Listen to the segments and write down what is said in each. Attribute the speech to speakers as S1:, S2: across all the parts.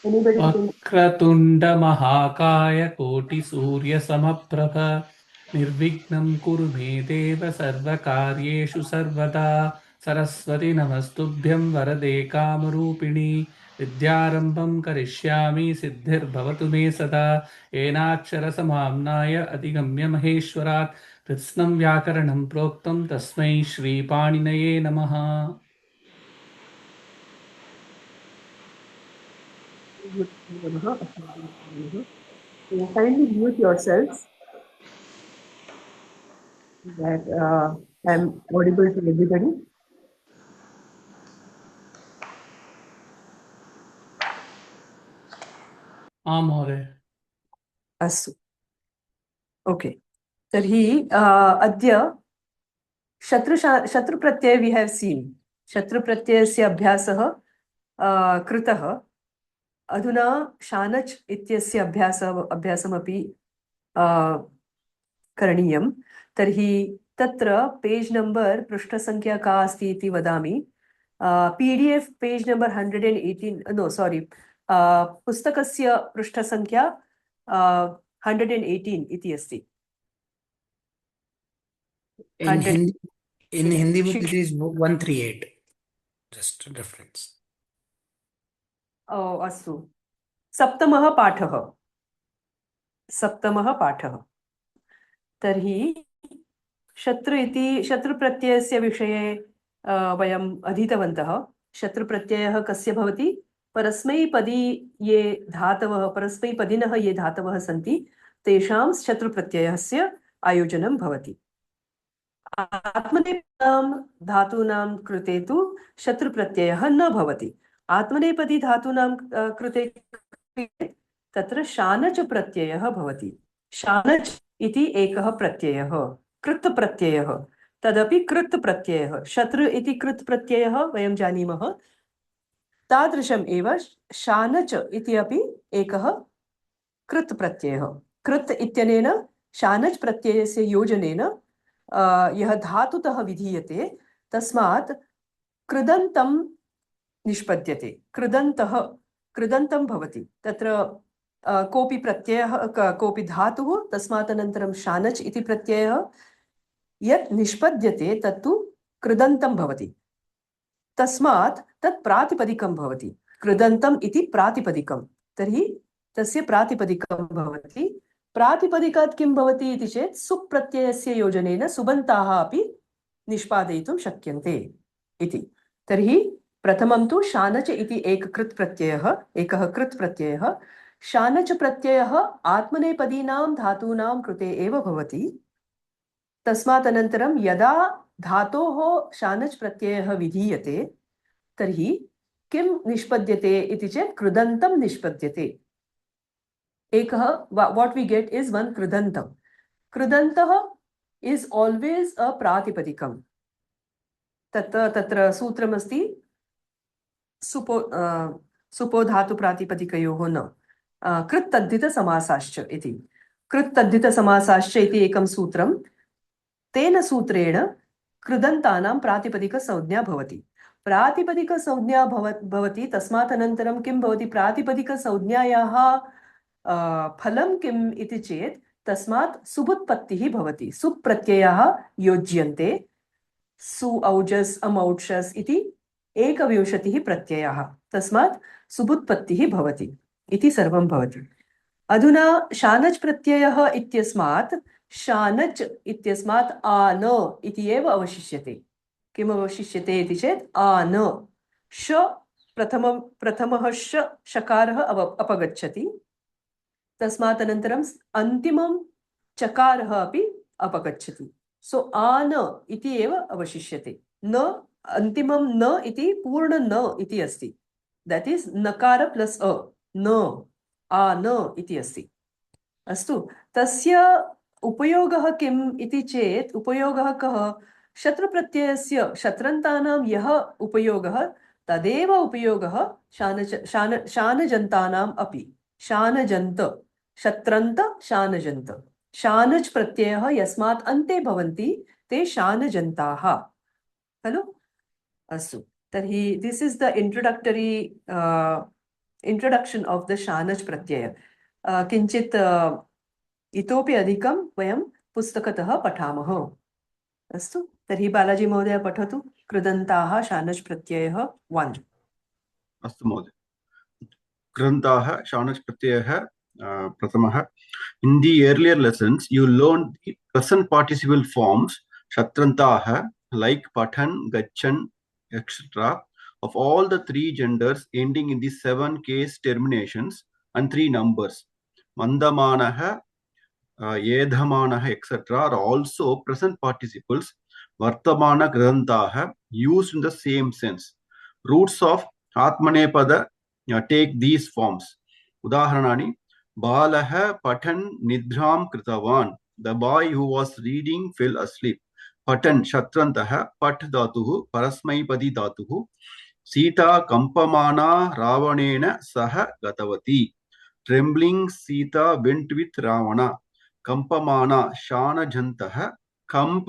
S1: Anybody can.
S2: वक्रतुण्ड महाकाय कोटि सूर्य समप्रभ निर्विघ्नं कुरु मे देव सर्वकार्येषु सर्वदा सरस्वति नमस्तुभ्यं वरदे कामरूपिणी विद्यारम्भं करिष्यामि सिद्धिर्भवतु मे सदा येनाक्षरसमाम्नाय अधिगम्य महेश्वरात् कृत्स्नं व्याकरणं प्रोक्तं तस्मै श्रीपाणिनये नमः।
S1: So kindly mute yourselves that I'm audible to everybody.
S2: आं महोदय।
S1: अस्तु। ओके। तर्हि अद्य शत्रुप्रत्यय we have seen. शत्रुप्रत्ययस्य अभ्यासः कृतः। अधुना शानच् इत्यस्य अभ्यासमपि करणीयं। तर्हि तत्र पेज नंबर पृष्ठसंख्या का अस्ति इति वदामि। PDF पेज नंबर 118 नो सॉरी पुस्तकस्य पृष्ठसंख्या 118 इति अस्ति।
S3: In
S1: 100
S3: Hindi book it is book 138. Just a reference.
S1: अस्तु। सप्तमः पाठः। तर्हि शत्रुप्रत्ययस्य विषये वयम् अधीतवन्तः। शत्रुप्रत्ययः कस्य भवति? परस्मैपदी ये धातवः परस्मैपदिनः ये धातवः सन्ति तेषां शत्रुप्रत्ययस्य आयोजनं भवति। आत्मनेपदीनां धातूनां कृते तु शत्रुप्रत्ययः न भवति। आत्मनेपदी धातूनां कृते तत्र शानच् प्रत्ययः भवति। शानच् इति एकः प्रत्ययः, कृत् प्रत्ययः। तदपि कृत् प्रत्ययः। शत्रु इति कृत् प्रत्ययः वयं जानीमः। तादृशम् एव शानच् इति अपि एकः कृत् प्रत्ययः। कृत् इत्यनेन शानच् प्रत्ययस्य योजनेन यः धातुतः विधीयते तस्मात् कृदन्तं निष्पद्यते। कृदन्तं भवति। तत्र कोऽपि प्रत्ययः कोऽपि धातुः तस्मात् अनन्तरं शानच् इति प्रत्ययः यत् निष्पद्यते तत्तु कृदन्तं भवति। तस्मात् तत् प्रातिपदिकं भवति। कृदन्तम् इति प्रातिपदिकं। तर्हि तस्य प्रातिपदिकं भवति। प्रातिपदिकात् किं भवति इति चेत् सुप्रत्ययस्य योजनेन सुबन्ताः अपि निष्पादयितुं शक्यन्ते इति। तर्हि प्रथमं तु शानच् इति एकः कृत् प्रत्ययः। शानच् प्रत्ययः आत्मनेपदीनां धातूनां कृते एव भवति। तस्मात् अनन्तरं यदा धातोः शानच् प्रत्ययः विधीयते तर्हि किं निष्पद्यते इति चेत् कृदन्तं निष्पद्यते। एकः what we get is one कृदन्तं। कृदन्तः is always a प्रातिपदिकम्। तत्र सूत्रमस्ति सुपो धातु प्रातिपदिकयोः न कृत्तद्धितसमासाश्च इति। कृत्तद्धितसमासाश्च इति एकं सूत्रं। तेन सूत्रेण कृदन्तानां प्रातिपदिकसंज्ञा भवति। प्रातिपदिकसंज्ञा भवति तस्मात् अनन्तरं किं भवति? प्रातिपदिकसंज्ञायाः फलं किम् इति चेत् तस्मात् सुबुत्पत्तिः भवति। सुप्रत्ययाः योज्यन्ते। सु औजस् अमौक्षस् इति 21 प्रत्ययाः। तस्मात् सुबुत्पत्तिः भवति इति सर्वं भवति। अधुना शानच् प्रत्ययः इत्यस्मात् शानच् इत्यस्मात् आन इति एव अवशिष्यते। किम् अवशिष्यते इति चेत् आन। श प्रथमः शकारः अपगच्छति। तस्मात् अनन्तरम् अन्तिमं चकारः अपि अपगच्छति। सो आन इति एव अवशिष्यते। न अन्तिमं न इति पूर्ण न इति अस्ति। दट् इस् नकार प्लस् अ न आन इति अस्ति। अस्तु। तस्य उपयोगः किम् इति चेत् उपयोगः कः? शत्रुप्रत्ययस्य शत्रन्तानां यः उपयोगः तदेव उपयोगः शानजन्तानाम् अपि। शानजन्त शत्रन्त शानजन्त। शानच् प्रत्ययः यस्मात् अन्ते भवन्ति ते शानजन्ताः खलु। अस्तु। तर्हि this is the introductory introduction of the shanach pratyaya. किञ्चित् इतोपि अधिकं वयं पुस्तकतः पठामः. अस्तु, तर्हि बालाजी महोदय पठतु. कृदन्ताः शानच् प्रत्ययः 1.
S4: अस्तु महोदय. कृदन्ताः शानच् प्रत्ययः प्रथमः. In the earlier lessons, you learned the present participle forms shatrantaha, like patan, gachan, etc. of all the 3 genders ending in the 7 case terminations and 3 numbers. Mandamanaha, yedhamanaha, etc. are also present participles vartamana kridantaha used in the same sense. Roots of atmanepada take these forms. Udaharanani: Balaha patan nidram kritavan. The boy who was reading fell asleep. Patan shatrantaha pat dhatuhu parasmaipadi dhatuhu. Sita kampamana ravanena saha gatavati. Trembling Sita went with Ravana. Kampamana shana jantaha kamp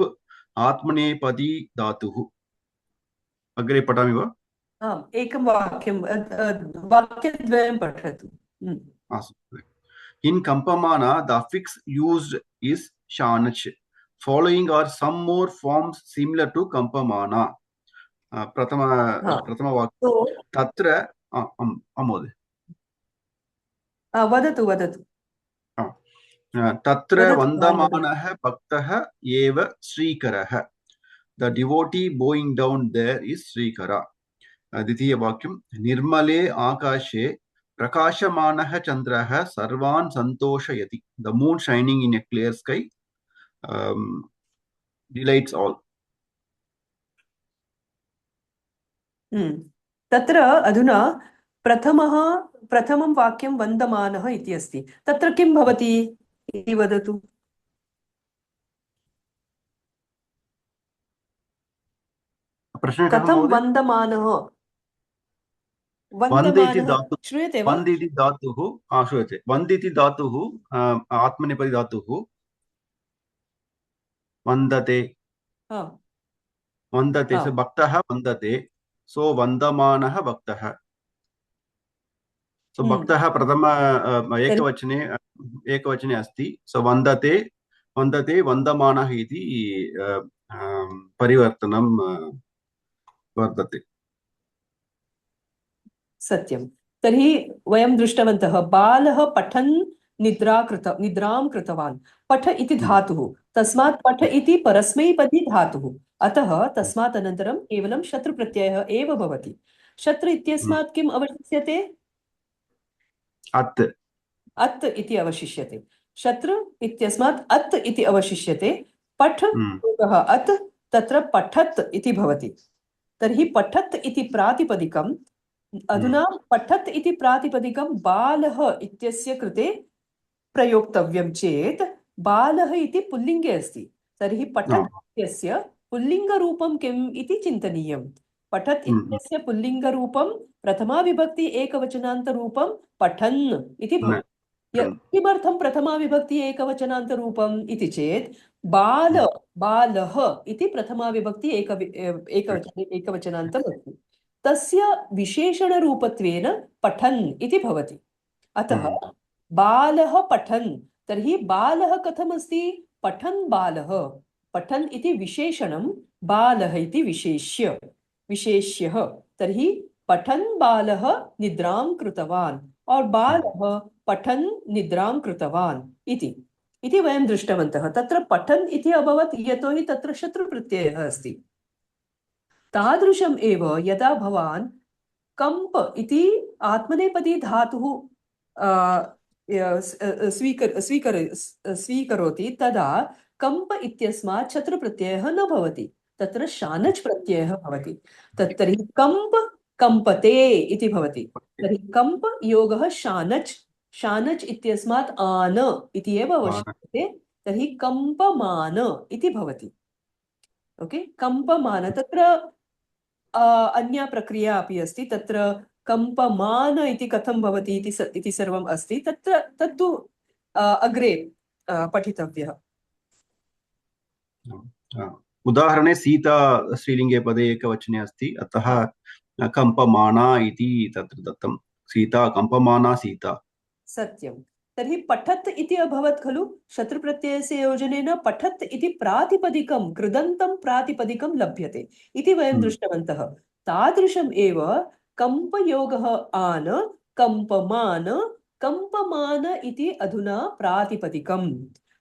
S4: atmanepadi dhatuhu. Agre patami va?
S1: एकं वाक्यं वाक्यद्वयं पठतु.
S4: In Kampamana, the affix used is Shanach. Following are some more forms similar to Kampamana. Pratama vakya. Tatra Amod.
S1: वदतु.
S4: Tatra Vandamanaha Bhaktaha Eva Srikaraha. The devotee bowing down there is Srikara. Ditiya vakyam. Nirmale Akashe Prakashamanaha Chandraha Sarvan Santoshayati. The moon shining in a clear sky delights all.
S1: तत्र अधुना प्रथमं वाक्यं वन्दमानः इति अस्ति. तत्र किं भवति इति वदतु. कथं वन्दमानः? श्रूयते वा?
S4: वन्दिति धातुः श्रूयते. वन्दिति धातुः आत्मनेपदी धातुः. वन्दते सो भक्तः वन्दते. सो वन्दमानः भक्तः. सो भक्तः प्रथम एकवचने अस्ति. सो वन्दते वन्दमानः इति परिवर्तनं वर्तते.
S1: सत्यं. तर्हि वयं दृष्टवन्तः बालः पठन् निद्रां कृतवान्. पठ इति धातुः. तस्मात् पठ इति परस्मैपदी धातुः. अतः तस्मात् अनन्तरं केवलं शत्रुप्रत्ययः एव भवति. शत्रु इत्यस्मात् किम् अवशिष्यते? अत् इति अवशिष्यते. शत्रु इत्यस्मात् अत् इति अवशिष्यते. पठ योगः अत्, तत्र पठत् इति भवति. तर्हि पठत् इति प्रातिपदिकम् अधुना पठत् इति प्रातिपदिकं बालः इत्यस्य कृते प्रयोक्तव्यं चेत् बालः इति पुल्लिङ्गे अस्ति. तर्हि पठत् इत्यस्य पुल्लिङ्गरूपं किम् इति चिन्तनीयं. पठत् इत्यस्य पुल्लिङ्गरूपं प्रथमाविभक्ति एकवचनान्तरूपं पठन् इति भवति. किमर्थं प्रथमाविभक्ति एकवचनान्तरूपम् इति चेत् बालः इति प्रथमाविभक्ति एकवचनान्तम् अस्ति. तस्य विशेषणरूपत्वेन पठन् इति भवति. अतः बालः पठन्. तर्हि बालः कथमस्ति? पठन् बालः. पठन् इति विशेषणं, बालः इति विशेष्यः. तर्हि पठन् बालः निद्रां कृतवान् और बालः पठन् निद्रां कृतवान् इति वयं दृष्टवन्तः. तत्र पठन् इति अभवत् यतोहि तत्र शत्रुप्रत्ययः अस्ति. तादृशम् एव यदा भवान् कम्प इति आत्मनेपदी धातुः स्वीकरोति तदा कम्प इत्यस्मात् शत्रुप्रत्ययः न भवति. तत्र शानच् प्रत्ययः भवति. तर्हि कम्पते इति भवति. तर्हि कम्प योगः शानच् इत्यस्मात् आन इति एव अवशिष्यते. तर्हि कम्पमान इति भवति. ओके, कम्पमान. तत्र अन्या प्रक्रिया अपि अस्ति. तत्र कम्पमान इति कथं भवति इति सर्वम् अस्ति. तत्तु अग्रे पठितव्यः.
S4: उदाहरणे सीता स्त्रीलिङ्गे पदे एकवचने अस्ति. अतः कम्पमाना इति तत्र दत्तं. सीता कम्पमाना सीता
S1: सत्यं तर्हि पठत् इति अभवत् खलु शत्रुप्रत्ययस्य योजनेन पठत् इति प्रातिपदिकं कृदन्तं प्रातिपदिकं लभ्यते इति वयं दृष्टवन्तः तादृशम् एव कम्पयोगः आन कम्पमान कम्पमान इति अधुना प्रातिपदिकं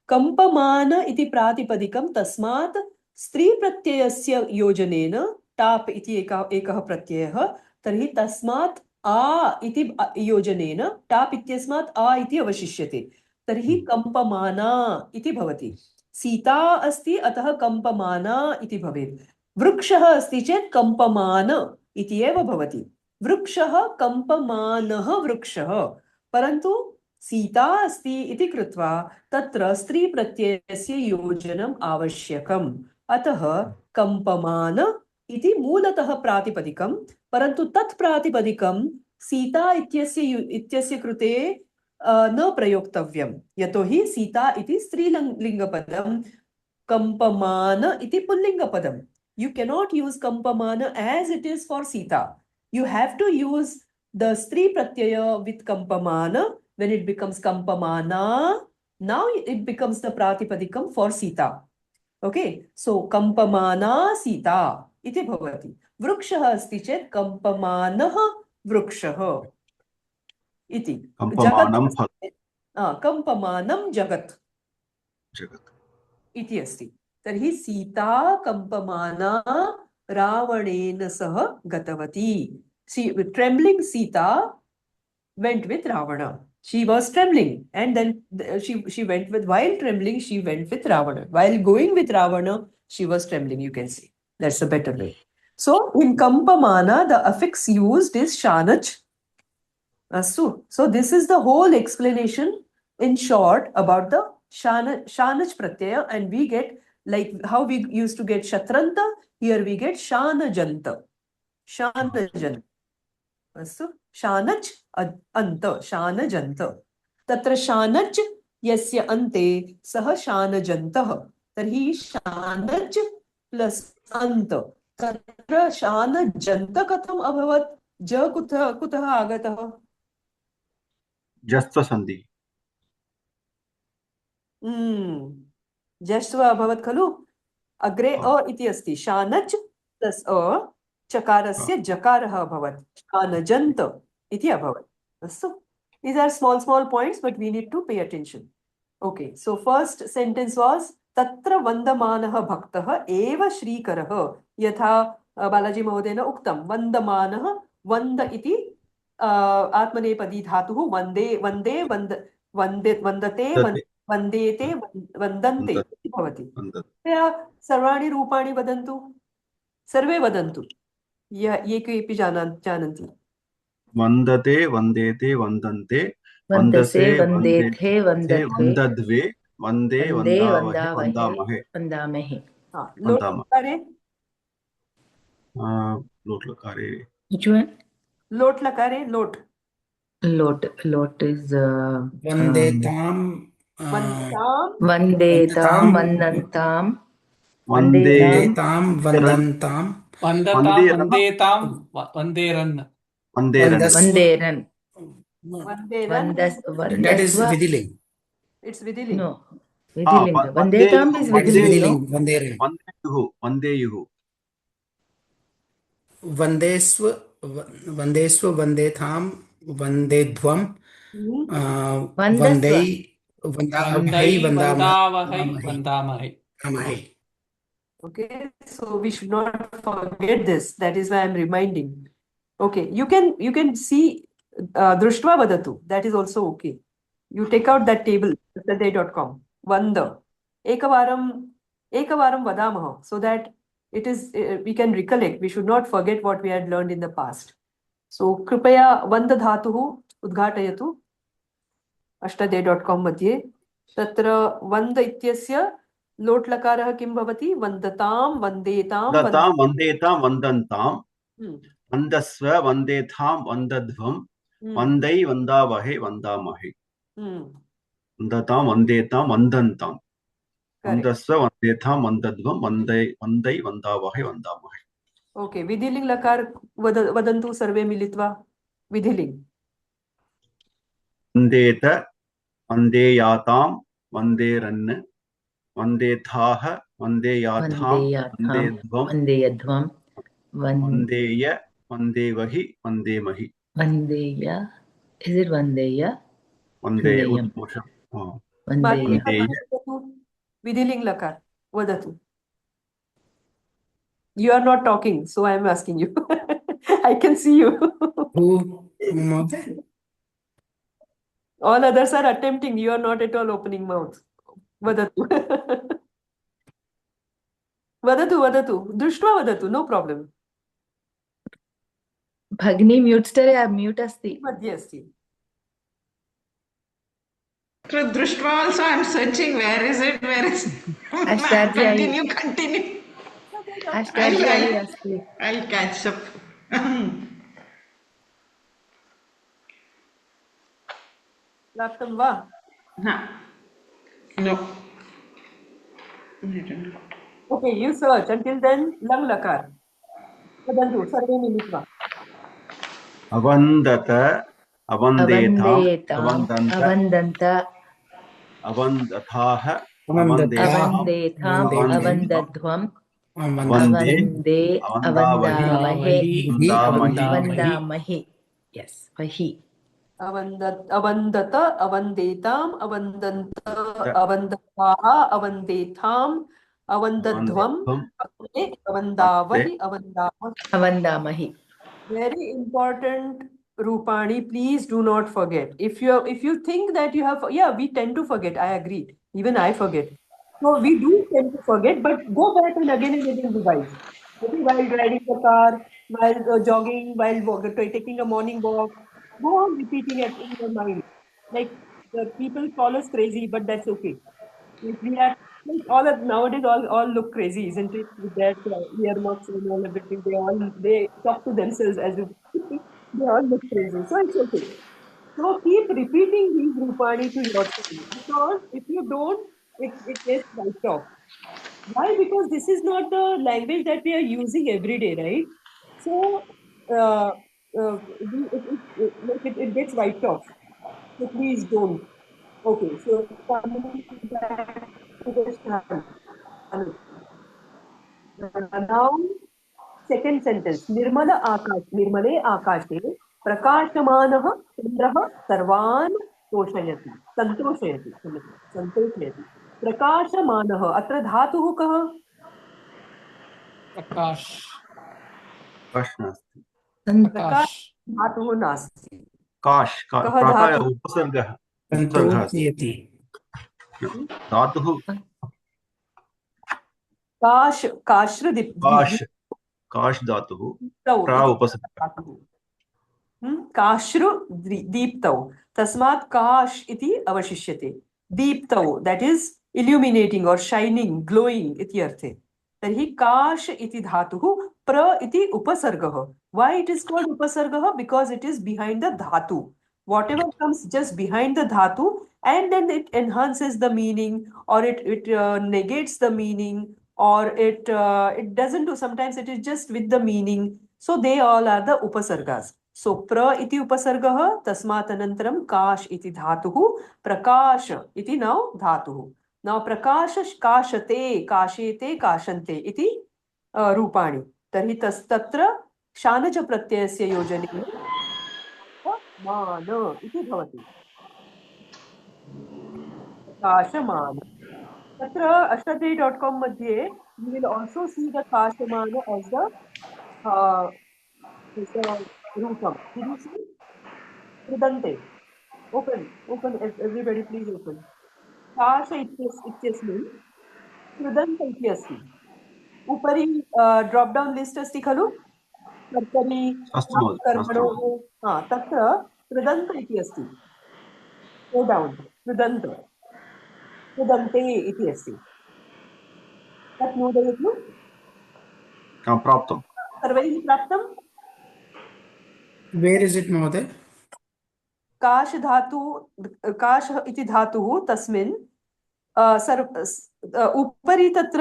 S1: कम्पमान इति प्रातिपदिकं तस्मात् स्त्रीप्रत्ययस्य योजनेन टाप् इति एकः प्रत्ययः तर्हि तस्मात् आ इति योजनेन टाप् इत्यस्मात् आ इति अवशिष्यते तर्हि कम्पमाना इति भवति सीता अस्ति अतः कम्पमाना इति भवेत् वृक्षः अस्ति चेत् कम्पमान इति एव भवति वृक्षः कम्पमानः वृक्षः परन्तु सीता अस्ति इति कृत्वा तत्र स्त्रीप्रत्ययस्य योजनम् आवश्यकम् अतः कम्पमान इति मूलतः प्रातिपदिकं परन्तु तत् प्रातिपदिकं सीता इत्यस्य कृते न प्रयोक्तव्यं यतोहि सीता इति स्त्रीलिङ्गपदं कम्पमान इति पुल्लिङ्गपदं you cannot use kampamana as it is for Sita. You have to use the stree pratyaya with kampamana when it becomes kampamana. Now it becomes the pratipadikam for Sita. Okay, so kampamana Sita iti bhavati. Vrukshah asti chet kampamanah vrukshah iti.
S4: कम्पमानं
S1: Kampamanam jagat
S4: जगत्
S1: इति अस्ति तर्हि सीता कम्पमाना रावणेन सह गतवती trembling Sita went with Ravana. She was trembling and then she went with, while trembling she went with Ravana. While going with Ravana she was trembling, you can see. That's a better way. So in Kampamana the affix used is Shanach. So this is the whole explanation in short about the Shanach pratyaya and we get like how we used to get Shatranta, here we get Shanajanta. Shanajanta. So Shanach anta, Shanajanta. Tatra Shanach yasya ante saha Shanajantah. Tarhi Shanach plus anta. Tatra Shanajanta katham abhavat ja kutah agatah.
S4: जस्त सन्धि
S1: जस्व अभवत् खलु अग्रे अ इति अस्ति शानच् plus अ चकारस्य जकारः अभवत् शानजन्त इति अभवत् अस्तु these are small points but we need to pay attention okay so first sentence was तत्र वन्दमानः भक्तः एव श्रीकरः यथा बालाजी महोदयेन उक्तं वन्दमानः वन्द इति आत्मनेपदी धातुः वन्दे वन्दे वन्दते वन्देते वन्दन्ते इति भवति सर्वाणि रूपाणि वदन्तु सर्वे वदन्तु ये केऽपि जानन्ति
S4: वन्दते वन्देते वन्दन्ते
S5: वन्दसे वन्देथे वन्दध्वे
S4: वन्दद्वे वन्दे वन्दावहे वन्दामहे
S5: वन्दामहे
S1: लोट्लकारे
S4: लोट्लकारे
S5: which one
S1: लोट्लकारे lot
S5: is
S3: वन्देतां
S5: वन्देतां वन्दन्तां
S3: वन्देतां वन्दन्तां
S2: वन्देतां वन्देरन्
S5: वन्देरन्
S3: that is vidiling
S1: it's vidiling
S5: no vidilinga वन्देतां is vidiling
S3: वन्देरन्
S4: वन्देयुः
S3: वन्देस्व वन्देतां वन्देध्वं वन्दै वन्दावहै वन्दामहे
S1: okay so we should not forget this that is why I'm reminding okay you can see drishtva vadatu that is also okay you take out that table saturday.com vanda ekavaram vadamah so that it is we can recollect we should not forget what we had learned in the past so kripaya vanda dhatuh udghatayatu ashtaday.com मध्ये तत्र वन्द इत्यस्य लोट् लकारः किं भवति वन्दतां वन्देतां
S4: वन्देतां वन्दन्तां वन्दस्व वन्देतां वन्दध्वं वन्दै वन्दावहे वन्दामहे वन्दतां वन्देतां वन्दन्तां वन्दस्व वन्देतां वन्दध्वं वन्दै वन्दावहे वन्दामहे
S1: okay विधिलिङ्ग् लकार वदन्तु सर्वे मिलित्वा विधिलिङ्ग्
S4: वन्देत वन्देयातां वन्देरन् वन्देथाः वन्देयाथां
S5: वन्देयाथां
S4: वन्देध्वं
S5: वन्देयध्वं
S4: वन्देय वन्देवहि वन्देमहि
S5: वन्देय. Is it Vandeya?
S4: वन्देय
S5: Vandeyam.
S4: उत्पोषम्
S5: Vandeya.
S4: वन्देय
S1: विधिलिङ्ग लकार वदतु. You are not talking, so I am asking you. I can see you.
S3: Who, Mother?
S1: All others are attempting. You are not at all opening mouth. Vadatu. Vadatu. Drishtva vadatu. No problem.
S5: Bhagini mute stare mute asti.
S1: Madhye asti.
S6: Društva also I'm searching where is it.
S5: Ashtarjyayi.
S6: Continue.
S5: Ashtarjyayi asti.
S6: I'll catch up.
S1: Laptam va.
S6: No. I don't know.
S1: Okay, you search. Until then, lang lakar. Vadantu. Sarve militva.
S4: अवन्दत अवन्देताम्
S5: Avandetam.
S4: अवन्दन्त
S5: Avandanta.
S4: अवन्दथाः
S3: Avandataam.
S5: Avandetham. Avandadhvam.
S4: वन्दे
S5: Avande.
S4: अवन्दावहि
S5: Avandavahe.
S4: वन्दामहि
S5: Avandamahi. Yes. Vahi.
S1: Avandata, avandetam, avandanta, avandataha, avandetham, avandadhvam, avandavahi, avandavahi.
S5: Avandamahi.
S1: Very important, Rupani. Please do not forget. If you think that you have, yeah, we tend to forget. I agree. Even I forget. So we do tend to forget, but go back and again revise. Maybe while riding the car, while jogging, while taking a morning walk, go on repeating it in your mind. Like the people call us crazy, but that's okay. If we are like nowadays, all look crazy, isn't it? With their earmuffs and all everything, they talk to themselves as if they all look crazy. So it's okay. So keep repeating these Rupani to yourself, because if you don't, it gets wiped off. Why? Because this is not the language that we are using every day, right? So it gets wiped off. So please don't. Okay, so coming back to the Shanu. Now, second sentence. Nirmale akashe prakashamanah chandrah sarvan संतोषयति. प्रकाशमानः अत्र धातुः कः?
S2: प्रकाश
S4: नास्ति
S2: प्रकाश
S1: धातुः नास्ति.
S4: काश
S1: कः धातुः?
S4: उपसर्गः
S3: सन्तोषयति.
S4: धातुः काश धातुः उपसर्गः
S1: काश्रु दीप्तौ, तस्मात् काश इति अवशिष्यते. दीप्तौ, that is illuminating or shining, glowing इति अर्थे. तर्हि काश इति धातुः प्र इति उपसर्गः. Why it is called उपसर्गः? Because it is behind the dhatu. Whatever comes just behind the dhatu, and then it enhances the meaning, or it negates the meaning, or it doesn't do. Sometimes it is just with the meaning. So they all are the upasargas. So pra iti upasargah, tasmat anantaram kash iti dhatuhu, prakash iti now dhatuhu. Now prakash kashate, kashete, kashante iti rupani. Tarhi tatra shanaja pratyayasya yojane mana iti bhavati. Kashamana. Tatra ashtadhyayi.com madhye you will also see the kashamana as the Rupam. Did you see? Kridante. Open, everybody please open. Kasha ityasmin. Kridanta ityasmi. Upari drop down list asti khalu? Kartari, karmanoh. Tatra Kridanta ityasmi. Go down. Kridanta. Kridante ityasmi. Tat nodayatnu?
S4: प्राप्तं.
S1: Sarvaiः प्राप्तं?
S3: Where is it, Mother?
S1: काश इति धातुः तस्मिन् उपरि तत्र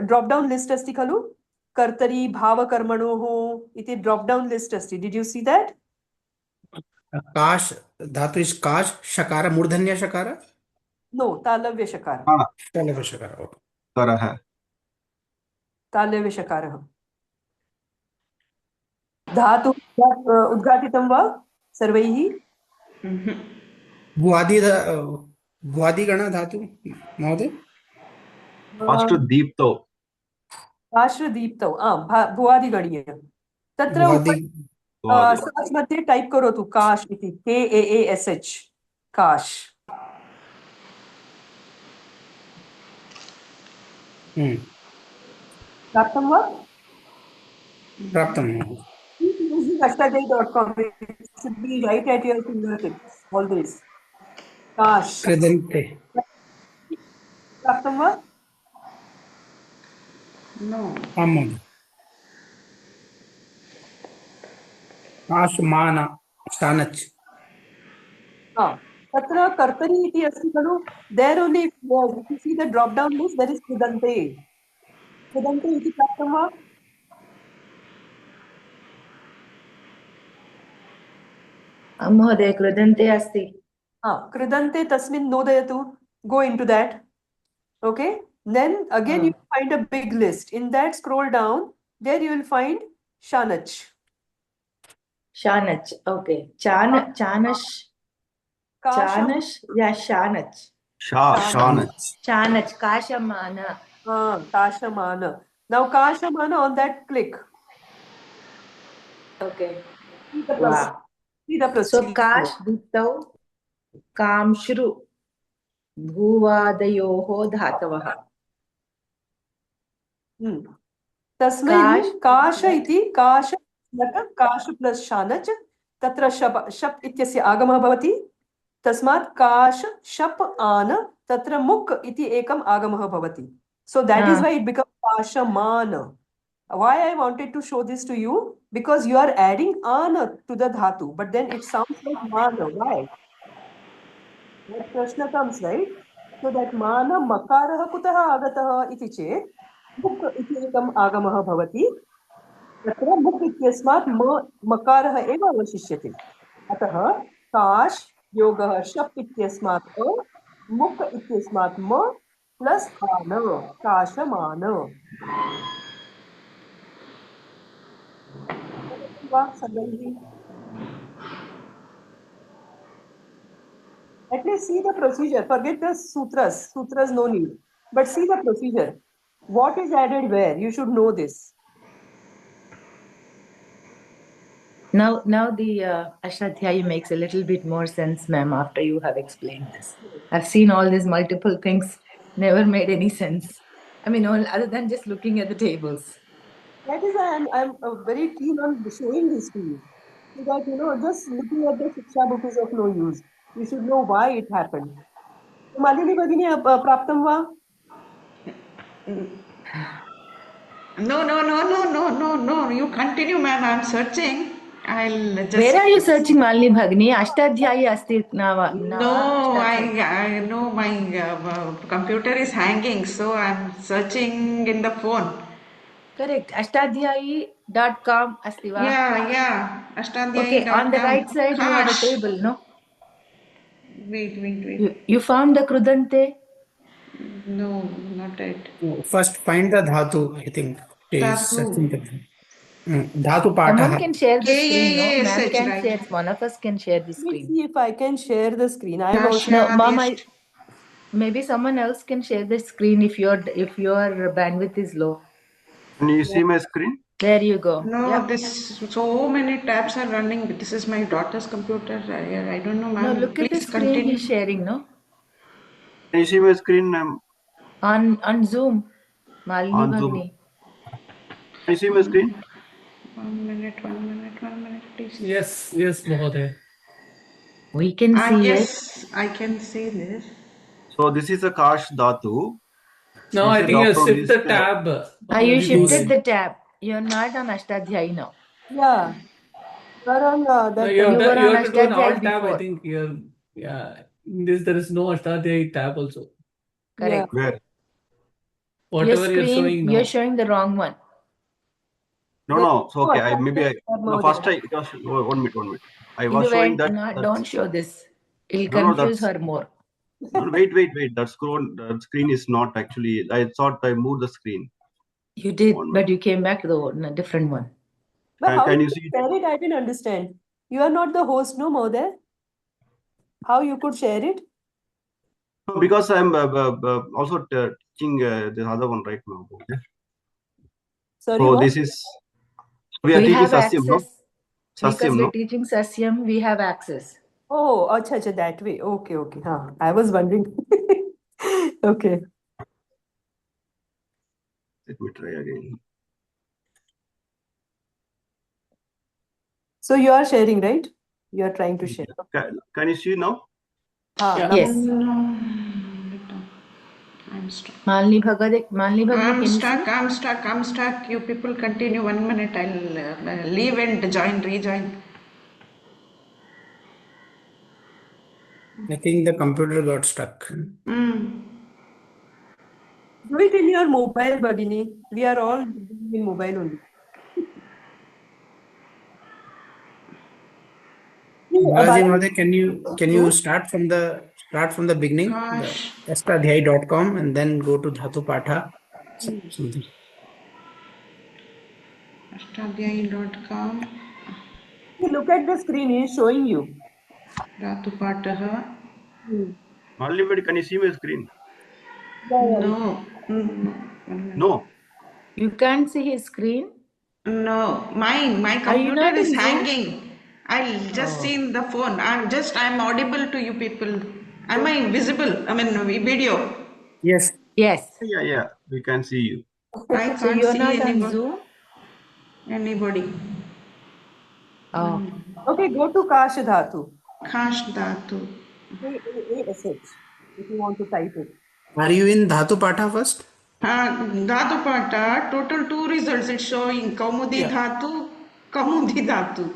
S1: drop down list अस्ति खलु? कर्तरि भावकर्मणोः इति ड्रॉप डाउन लिस्ट अस्ति. Did you see that?
S3: Kash, dhatu is kash, shakara, murdhanya shakara,
S1: No, तालव्य शकार.
S3: talavya shakara. Okay.
S4: करः
S1: तालव्य शकारः. धातु उद्घाटितं वा सर्वैः?
S3: भुवादि गण धातु महोदय.
S4: राष्ट्रदीप्तौ
S1: राष्ट्रदीप्तौ भुवादिगणीय. तत्र
S3: भुवादि.
S1: सर्च् मध्ये टैप् करोतु काश् इति, KAASH, काश्. प्राप्तं वा?
S3: प्राप्तं.
S1: Using ashtadhyayi.com, it should be right at your fingertips always. काश्.
S3: कृदन्ते.
S1: प्राप्तं वा?
S6: No.
S3: आं महोदय. काश मान शानच्.
S1: तत्र कर्तरि इति अस्ति खलु. There only, if you see the drop down list, there is कृदन्ते. कृदन्ते इति प्राप्तं वा?
S5: महोदय कृदन्ते अस्ति.
S1: कृदन्ते तस्मिन् नोदयतु. Go into that. Okay. Then again you find a big list. In that, scroll down. There you will find Shanach.
S5: Shanach. Okay. Chanash. Chanash. Yeah, Shanach.
S4: शानच्
S5: Shanach. Kashamana.
S1: Kashamana. Now Kashamana, on that click.
S5: Okay.
S1: See the
S5: Wow.
S1: See the
S5: So
S1: procedure.
S5: Kash Diptau Kamshru Bhuvadayoho Dhatavah.
S1: तस्मै काश इति काश काश plus शानच तत्र शप इत्यस्य आगमः भवति. तस्मात् काश शप आन तत्र मुक् इति एकम् आगमः भवति. So that is why it becomes kashaman. Why I wanted to show this to you, because you are adding an to the dhatu, but then it sounds like mana. Why? That prashna comes, right? So that mana makarah kutah agatah iti chet muk iti ekam agamah bhavati. तत्र मुक् इत्यस्मात् मकारः एव अवशिष्यते. अतः cash योगः शप् इत्यस्मात् मुक् इत्यस्मात् म प्लस् आन काशमान. At least see the procedure. Forget the sutras. Sutras no need. But see the procedure. What is added where? You should know this.
S5: Now the Ashtadhyayi makes a little bit more sense, ma'am, after you have explained this. I've seen all these multiple things, never made any sense. I mean, other than just looking at the tables.
S1: That is why I'm very keen on showing this to you. So that, just looking at the Shiksha book is of no use. You should know why it happened. Malini Bhagini praptam va?
S6: No. You continue, ma'am. I'm searching. I'll just.
S5: Where are you searching, Malini Bhagini? Ashtadhyayi asti nava.
S6: No, I know my computer is hanging, so I'm searching in the phone.
S5: Correct. Ashtadhyayi.com asti va?
S6: Yeah. Ashtadhyayi.com.
S5: Okay, on the right side you have a table, no?
S6: Wait.
S5: You found the Krudante?
S6: No, not it.
S3: First find the dhatu, I think.
S6: Dhatu.
S3: Dhatu
S5: Someone
S3: patah.
S5: can share the screen, no? Ma'am
S6: KASH,
S5: can
S6: right.
S5: share. One of us can share the
S1: Let me
S5: screen.
S1: see if I can share the screen. I am
S6: Yeah,
S1: also.
S5: No,
S6: share
S5: Mama,
S6: this.
S5: maybe someone else can share the screen if your bandwidth is low.
S4: Can you see my screen?
S5: There you go.
S6: No,
S5: Yep.
S6: this so many tabs are running. This is my daughter's computer. I don't know, ma'am.
S5: No, look at the
S6: Please
S5: screen
S6: continue.
S5: he's sharing, no?
S4: Can you see my screen?
S5: On Zoom, Malini
S4: On Zoom.
S5: Bhagini.
S4: Can you see my screen?
S6: 1 minute, please.
S2: Yes, Mahoday.
S5: We can see it.
S6: Yes, I can see this.
S4: So this is a Kash Dhatu.
S2: No,
S4: This
S2: I
S4: is
S2: think you
S4: drop-down
S2: shift the
S4: list.
S2: tab.
S5: You shifted
S2: Mahoday.
S5: the tab. You're not on Ashtadhyayi now.
S1: Yeah. You are on
S2: No,
S1: that.
S2: you
S5: You were
S2: have
S5: on
S2: to do an
S5: Ashtadhyayi
S2: alt tab. I
S5: before.
S2: think here, in this there is no Ashtadhyayi tab also.
S5: Correct.
S4: Where?
S2: Whatever you're showing now.
S5: You're showing the wrong one.
S4: No. So okay,
S1: no,
S4: no. First, it was 1 minute. I was
S5: You
S4: showing
S5: went,
S4: that.
S5: no, don't show this. It'll
S4: No,
S5: confuse
S4: that's
S5: her more.
S4: no. Wait. That screen is not actually. I thought I moved the screen.
S5: You did,
S4: 1 minute.
S5: but you came back to the different one.
S1: But how
S4: Can
S1: you
S4: you see?
S1: share it? I didn't understand. You are not the host, no, Maude? How you could share it?
S4: No, because I'm also teaching the other one right now. Okay.
S1: Sorry,
S4: So
S1: what?
S4: this is we are
S5: We
S4: teaching
S5: have
S4: Sasyam, no?
S5: access. Because
S4: Sasyam,
S5: we're
S4: no?
S5: teaching Sasyam, we have access.
S1: Oh, acha, that way. Okay. Huh. I was wondering. Okay.
S4: Let me try again.
S1: So you are sharing, right? You are trying to share.
S4: Can you see now?
S2: Yeah.
S1: Now-
S5: Yes.
S6: No, I'm stuck.
S5: Malini Bhagade, can you see?
S6: I'm stuck. You people continue 1 minute. I'll leave and rejoin.
S3: I think the computer got stuck.
S1: Do it in your mobile, Bhagini. We are all doing in mobile only.
S3: Balaji Mhoday, can you start from the beginning,
S6: Gosh.
S3: the astadhyay.com, and then go to Dhatu Patha something.
S6: Ashtadhyayi.com.
S1: Look at the screen. He is showing you.
S6: Dhatupatah.
S4: Malini, can you see my screen?
S6: No.
S4: No.
S5: You can't see his screen?
S6: No. My
S5: Are you
S6: computer
S5: not
S6: is
S5: in Zoom?
S6: hanging. I'll just see in the phone. I'm audible to you people. Am I visible? I mean, video.
S3: Yes.
S5: Yes.
S4: Yeah. We can see you.
S6: I
S5: So
S6: can't
S5: you're
S6: see
S5: not on Zoom?
S6: anybody.
S5: Oh.
S1: Okay, go to Kash Dhatu.
S6: Khash Dhatu.
S1: KAASH. If you want to type it.
S3: Are you in Dhatu Patha first?
S6: Dhatupata, total 2 results. It's showing Kaumudi
S3: Yeah.
S6: Dhatu, Kaumudi Dhatu.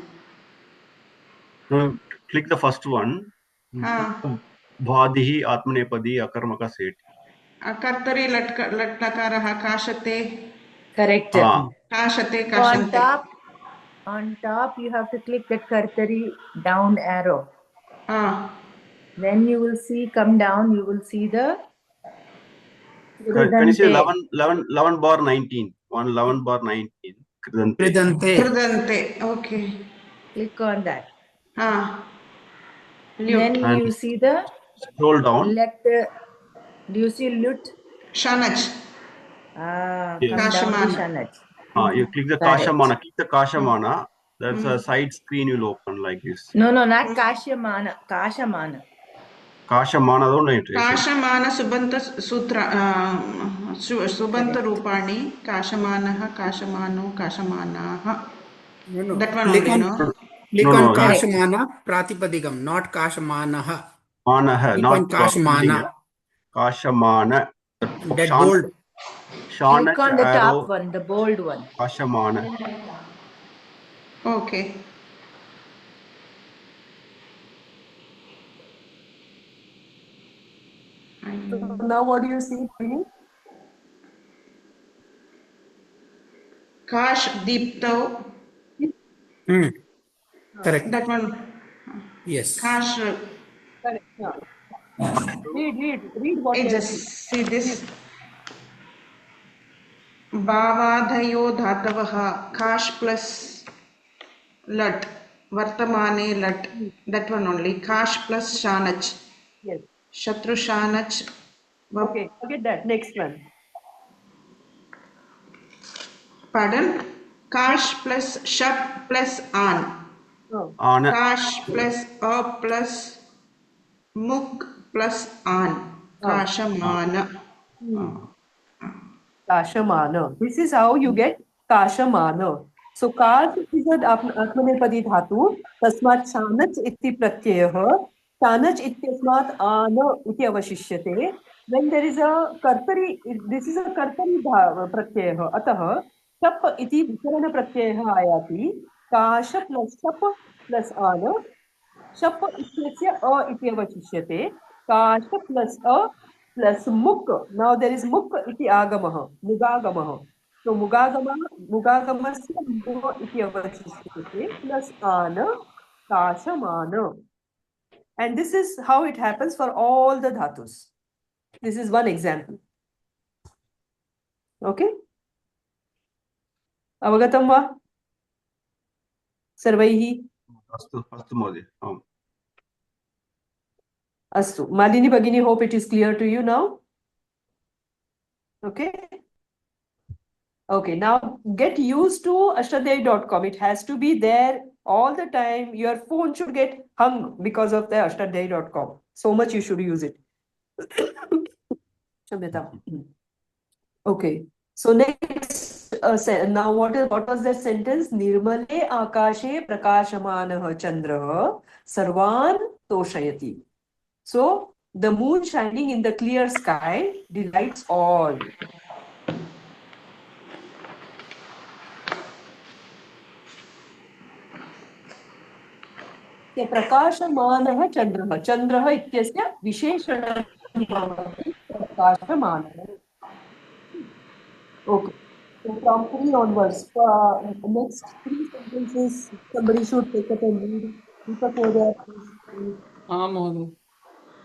S4: No, click the first one. Bhadihi Atmanepadi Akarmaka Set.
S6: Kartari Latkaraha Kashate.
S5: Correct.
S6: Kashate,
S5: So
S6: Kashante.
S5: on top, you have to click that Kartari down arrow. Then you will see, come down, you will see the
S4: Can you see
S5: Kridante.
S4: 11 bar 19? 11 bar 19.
S6: Kridante. Okay.
S5: Click on that.
S6: Lut.
S5: Then
S4: And
S5: you see the
S4: scroll down.
S5: do you see Lut?
S6: Shanach.
S4: Yes.
S5: Come down to
S6: Kashamana.
S5: Shanach.
S4: You click the
S5: Correct.
S4: Kashamana. Click the Kashamana. That's a side screen will open like this.
S5: No, not Kashamana. Kashamana.
S4: Kashamana don't enter.
S6: Kashamana Subanta Sutra Subanta Rupani. Kashamanaha, Kashamano, Kashamanaha.
S3: No.
S6: That one
S3: Click
S6: only,
S3: on
S6: no?
S4: No.
S3: Kashamana Pratipadigam, not Kashamanaha.
S4: Manaha,
S3: Click
S4: not
S3: on Kashamana.
S4: Kashamana.
S3: That bold.
S5: Click on the
S4: arrow,
S5: top one, the bold one.
S4: Kashamana.
S6: Okay.
S1: So now what do you see? Bhagini?
S6: Kash Deepto.
S3: Correct.
S6: That one.
S3: Yes.
S6: Kash.
S1: Correct. Yeah. Read what
S6: I
S1: you
S6: just
S1: see.
S6: see this. Bhavadhayo Dhatavaha. Kash plus Lat. Vartamane Lat. That one only. Kash plus Shanach.
S1: Yes.
S6: Shatru Shanach.
S1: Okay, forget that. Next one.
S6: Pardon? Kash plus Shap plus An.
S1: Oh.
S4: Ana.
S6: Kash plus A plus Muk plus An. Kashamana.
S1: Kashamana. This is how you get Kashamana. So Kash is an Atmanepadi dhatu. Tasmat Shanach iti pratyayah. Shanach ityasmat ana iti avashishyate. When there is a kartari, this is a kartari pratyayah. Atah shap iti vikarana pratyayah ayati. Kash plus shap plus ana. Shap ityasya a iti avashishyate. Kash plus a plus muk. Now there is muk iti agamah, mugagamah. So मुगागमस्य मो इति अवशिष्यते plus आन काशमान. And this is how it happens for all the dhatus. This is one example. Okay? अवगतं वा सर्वैः?
S4: अस्तु अस्तु महोदय आम्
S1: Astu. Malini Bhagini, hope it is clear to you now. Okay. Okay, now get used to ashtadhyayi.com. It has to be there all the time. Your phone should get hung because of the ashtadhyayi.com. So much you should use it. Shamyata. Okay. So next, now what was that sentence? Nirmale akashe prakashamanah chandrah sarvan toshayati. So the moon shining in the clear sky delights all. प्रकाशमानः चन्द्रः. चन्द्रः इत्यस्य विशेषणं भवति प्रकाशमानः. Okay. So from 3 onwards, next 3 sentences, somebody should take up and read. Deepak Mohdaya, please.
S2: Mohdaya.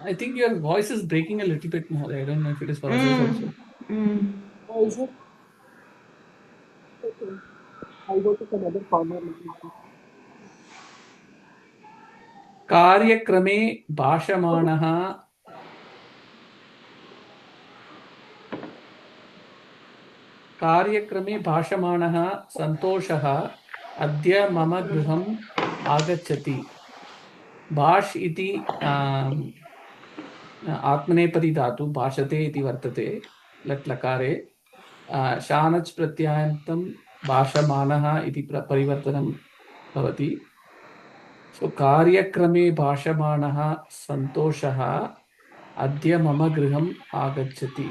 S2: I think your voice is breaking a little bit, Mohdaya. I don't know if it is for others also.
S1: How is it? Okay. I'll go to another corner.
S2: कार्यक्रमे भाषमाणः सन्तोषः अद्य मम गृहम् आगच्छति. भाष इति आत्मनेपदी धातु भाषते इति वर्तते लट् लकारे. शानच् प्रत्ययान्तं भाषमाणः इति परिवर्तनं भवति. So कार्यक्रमे भाषमाणः सन्तोषः अद्य मम गृहम् आगच्छति.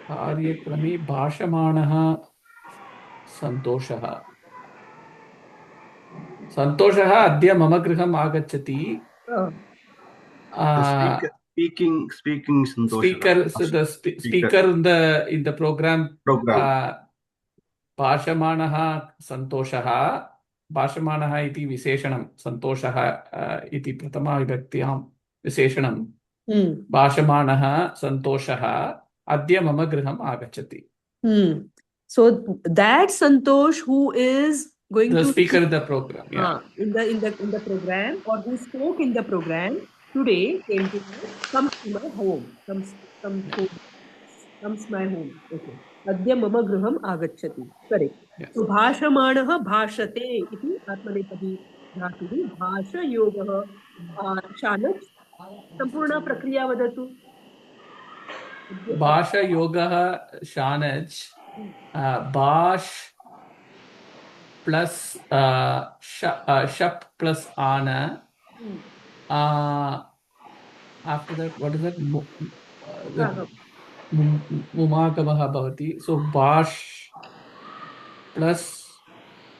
S2: कार्यक्रमे भाषमाणः सन्तोषः अद्य मम गृहम् आगच्छति.
S4: Speaking Santosha.
S2: Speaker in the program. भाषमाणः सन्तोषः. भाषमाणः इति विशेषणं, सन्तोषः इति प्रथमा विभक्त्यां विशेषणं. भाषमाणः सन्तोषः अद्य मम गृहम् आगच्छति.
S1: So that Santosh who is going
S2: the
S1: to
S2: speaker in the program,
S1: in the program, or who spoke in the program today, came to me, comes to my home, comes my home. Okay. Adya mama griham agacchati. Correct.
S2: Yes.
S1: So bhashamanah bhashate iti atmanepadi dhatuः. Bhasha yogah shanach sampurna prakriya vadatu.
S2: भाषा योगः शानच्. भाष plus शप plus आन. After that, what is that? मुमागमः भवति. So भाष plus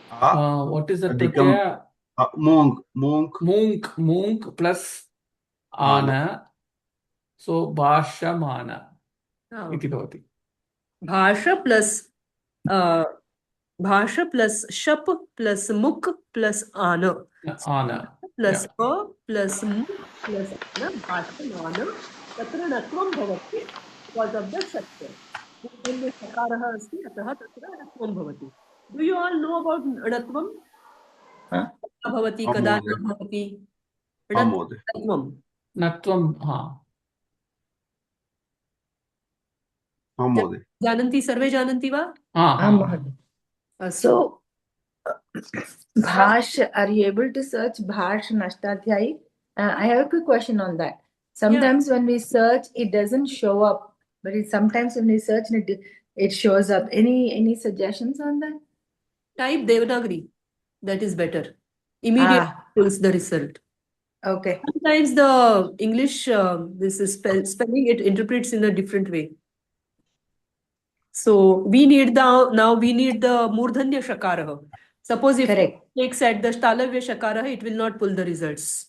S2: what is that pratyaya? Munk plus ana. So bhashamana iti bhavati.
S1: Bhasha plus shap plus muk plus ana. Plus plus muk plus ana. Bhashamana. Tatra natvam bhavati because of the shakya. When sakarah asti atah tatra natvam bhavati. Do you all know about natvam? Bhavati kada bhavati.
S2: Natvam.
S1: जानन्ति सर्वे जानन्ति वा?
S5: So Bhash, are you able to search Bhash and Ashtadhyayi? I have a quick question on that. Sometimes when we search, it doesn't show up, but sometimes when we search, it shows up. Any suggestions on that?
S1: Type Devanagari. That is better. Immediately pulls the result.
S5: Okay.
S1: Sometimes the English, this is spelling, it interprets in a different way. So we need the Murdhanya Shakarah. Suppose if it takes at the Talavya Shakarah, it will not pull the results.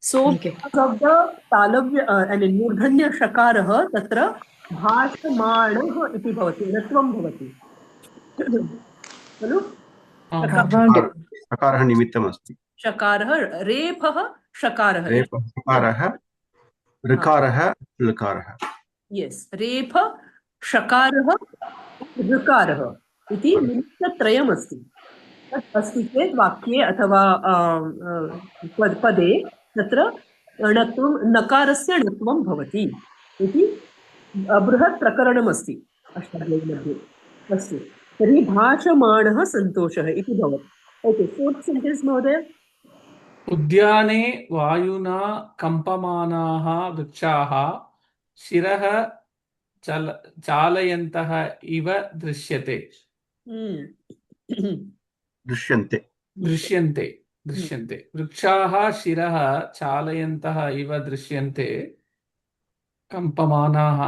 S1: So because of the Talavya, Murdhanya Shakarah, tatra भाषमाणः इति भवति णत्वं भवति खलु
S5: Found it.
S4: सकारः निमित्तमस्ति
S1: शकारः रेफः शकारः
S4: रेफः सकारः ऋकारः लकारः
S1: यस् रेफ शकारः ऋकारः इति निमित्तत्रयमस्ति तत् अस्ति चेत् वाक्ये अथवा पदे तत्र णत्वं नकारस्य णत्वं भवति इति बृहत् प्रकरणमस्ति अष्टाध्यायी मध्ये अस्तु तर्हि भाषमाणः सन्तोषः इति भवति ओके फोर्थ सेण्टेन्स् महोदय
S2: उद्याने वायुना कम्पमानाः वृक्षाः शिरः चालयन्तः इव दृश्यते
S4: दृश्यन्ते
S2: वृक्षाः शिरः चालयन्तः इव दृश्यन्ते कम्पमानाः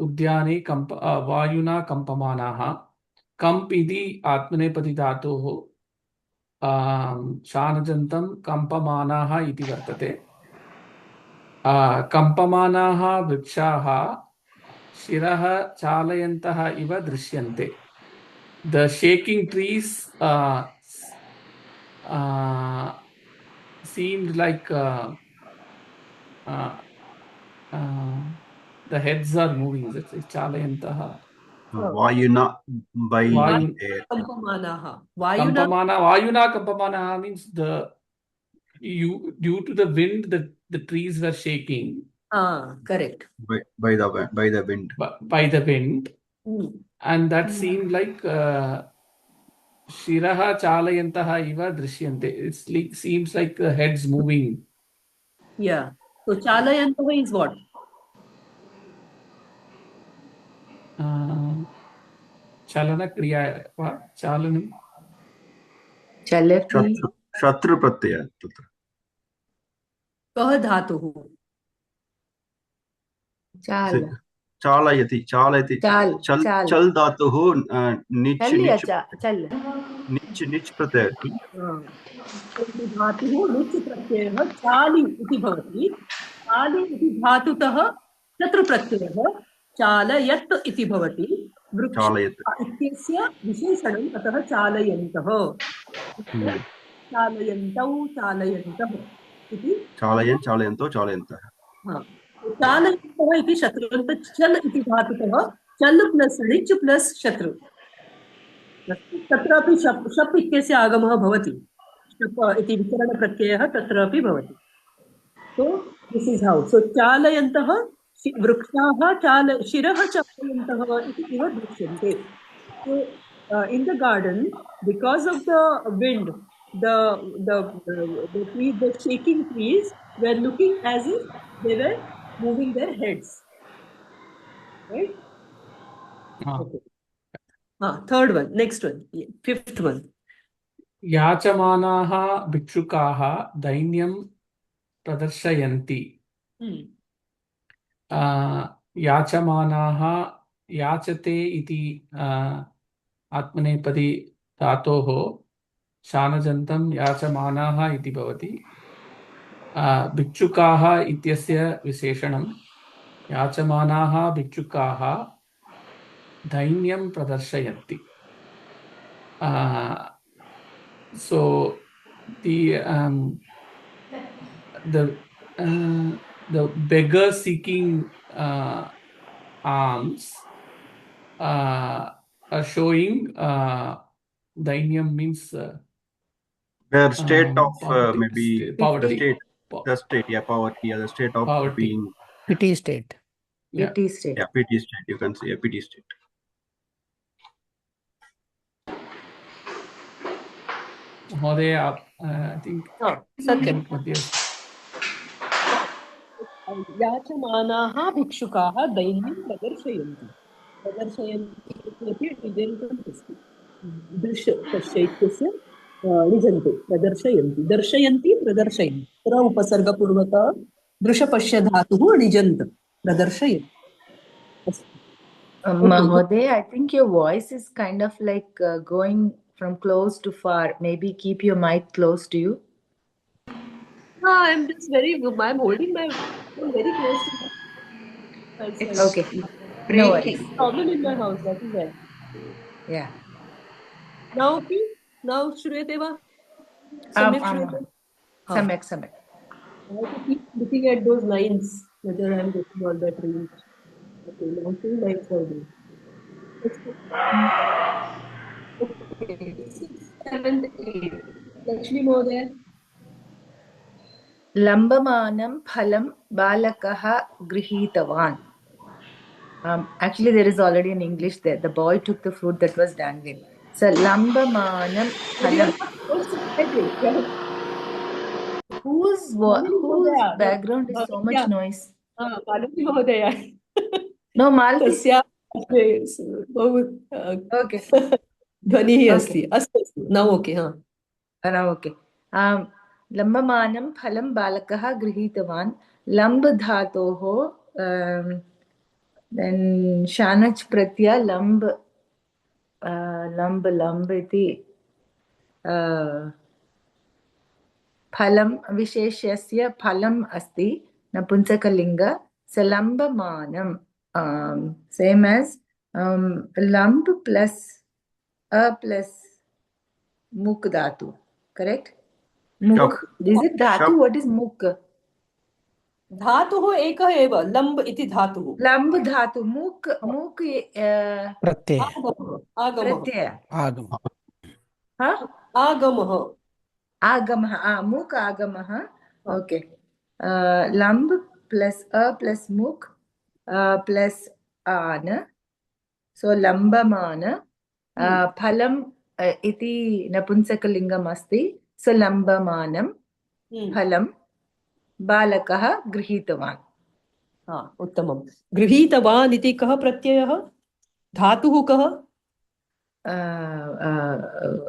S2: उद्याने वायुना कम्पमानाः कम्प इति आत्मनेपदी धातोः शानजन्तं कम्पमानाः इति वर्तते कम्पमानाः वृक्षाः शिरः चालयन्तः इव दृश्यन्ते the shaking trees seemed like the heads are moving. It's chalayantah.
S4: Vayuna by air.
S2: Vayuna kampamana means due to the wind the trees were shaking.
S1: Correct.
S4: By the wind.
S2: By the wind. And that seemed like Shiraha Chalayantaha Iva Drishyante. It seems like the heads moving.
S1: Yeah. So Chalayantaha is what?
S2: Chalana Kriya. Chalanam.
S5: Chalati.
S4: Shatru Pratyaya.
S1: Kah dhatuhu.
S5: Chala.
S4: चालयति चल धातुः निच् प्रत्ययः
S1: धातुः निच् प्रत्ययः चालि इति भवति चालि इति धातुतः शत्रु प्रत्ययः चालयत् इति भवति वृक्ष इत्यस्य विशेषणम् अतः चालयन्तः चालयन्तौ चालयन्तः इति
S4: चालयन्तौ चालयन्तः
S1: चालयन्तः इति शत्रुवन्त चल इति धातुतः चल प्लस णिच् प्लस शत्रु तत्रापि शप् इत्यस्य आगमः भवति शप् इति विकरणप्रत्ययः तत्रापि भवति सो दिस् इस् हौ सो चालयन्तः वृक्षाः शिरः चालयन्तः इति इव दृश्यन्ते सो in the garden because of the wind the shaking trees were looking as if they were moving their heads, right? Okay. Third one, next one, fifth one.
S2: Yachamanaha bhikshukaha dainyam pradarshayanti. Yachamanaha yachate iti atmanepadi dhatoho shanajantam yachamanaha iti bhavati. भिक्षुकाः इत्यस्य विशेषणं याचमानाः भिक्षुकाः दैन्यं प्रदर्शयन्ति so the beggar seeking alms are showing dainyam means
S4: their state of
S2: poverty,
S4: maybe
S2: poverty.
S4: The state, poverty, the state of
S2: poverty.
S4: being
S3: pity state.
S5: Pity state.
S4: Yeah, pity state. You can say a pity state.
S2: Mahodaya, I think.
S1: Second. याचमानाः भिक्षुकाः दैन्यं प्रदर्शयन्ति इत्यपि निजन्तम् अस्ति दृश्यस्य निजन्ते प्रदर्शयन्ति दर्शयन्ति प्रदर्शयन्ति तत्र उपसर्गपूर्वकः दृशपश्य धातुः निजन्त प्रदर्शयन्ति
S5: Mahodaya, I think your voice is kind of like going from close to far. Maybe keep your mic close to you.
S1: I'm holding my phone very close to my
S5: Okay. No worries.
S6: breaking.
S1: Problem in my house, that is why.
S5: Yeah.
S1: Now, okay? Now, Shruyate va?
S5: Um,
S1: Samyak
S5: um,
S1: Shruyate? Ha.
S5: Samek, Samek.
S1: I have to keep looking at those lines, whether I'm getting all that range. Okay, now 2 lines are there. Let's go. Okay, 6, 7, 8. Lakshmi Mohdaya.
S5: Lambamaanam phalam balakaha grihitavan. Actually, there is already in English there. The boy took the fruit that was dangling. So, Lambamaanam
S1: But you are
S5: phalam.
S1: not supposed to write it. You have-
S5: Whose
S1: Malini
S5: whose
S1: Mohdaya.
S5: background is so much
S1: Yeah.
S5: noise?
S1: Malini Mohdaya.
S5: No, Malti.
S1: तस्याः बहु
S5: Okay.
S1: ध्वनिः
S5: Okay.
S1: अस्ति अस्तु अस्तु न okay हा
S5: Okay. Lambamaanam phalam balakah grihitavan. Lamb dhatoho. Then Shanach Pratya Lamb iti phalam visheshyasya phalam asti napunsakalinga salambamaanam same as lamb plus a plus muk dhatu, correct? Muk. Is it dhatu?
S4: Shap.
S5: What is muk?
S1: धातुः एकः एव लम्ब इति धातुः
S5: Lamb dhatu. Muk
S3: Pratyaya.
S1: आगमः
S5: pratyaya.
S3: Agama.
S5: Huh?
S1: आगमः
S5: Agamah. Muk agamah. Okay. Lamb plus a plus muk plus ana. So lambamana. Phalam iti napunsakalingam asti. So lambamanam phalam balakah grihitavan.
S1: उत्तमं गृहीतवान् इति कः प्रत्ययः धातुः कः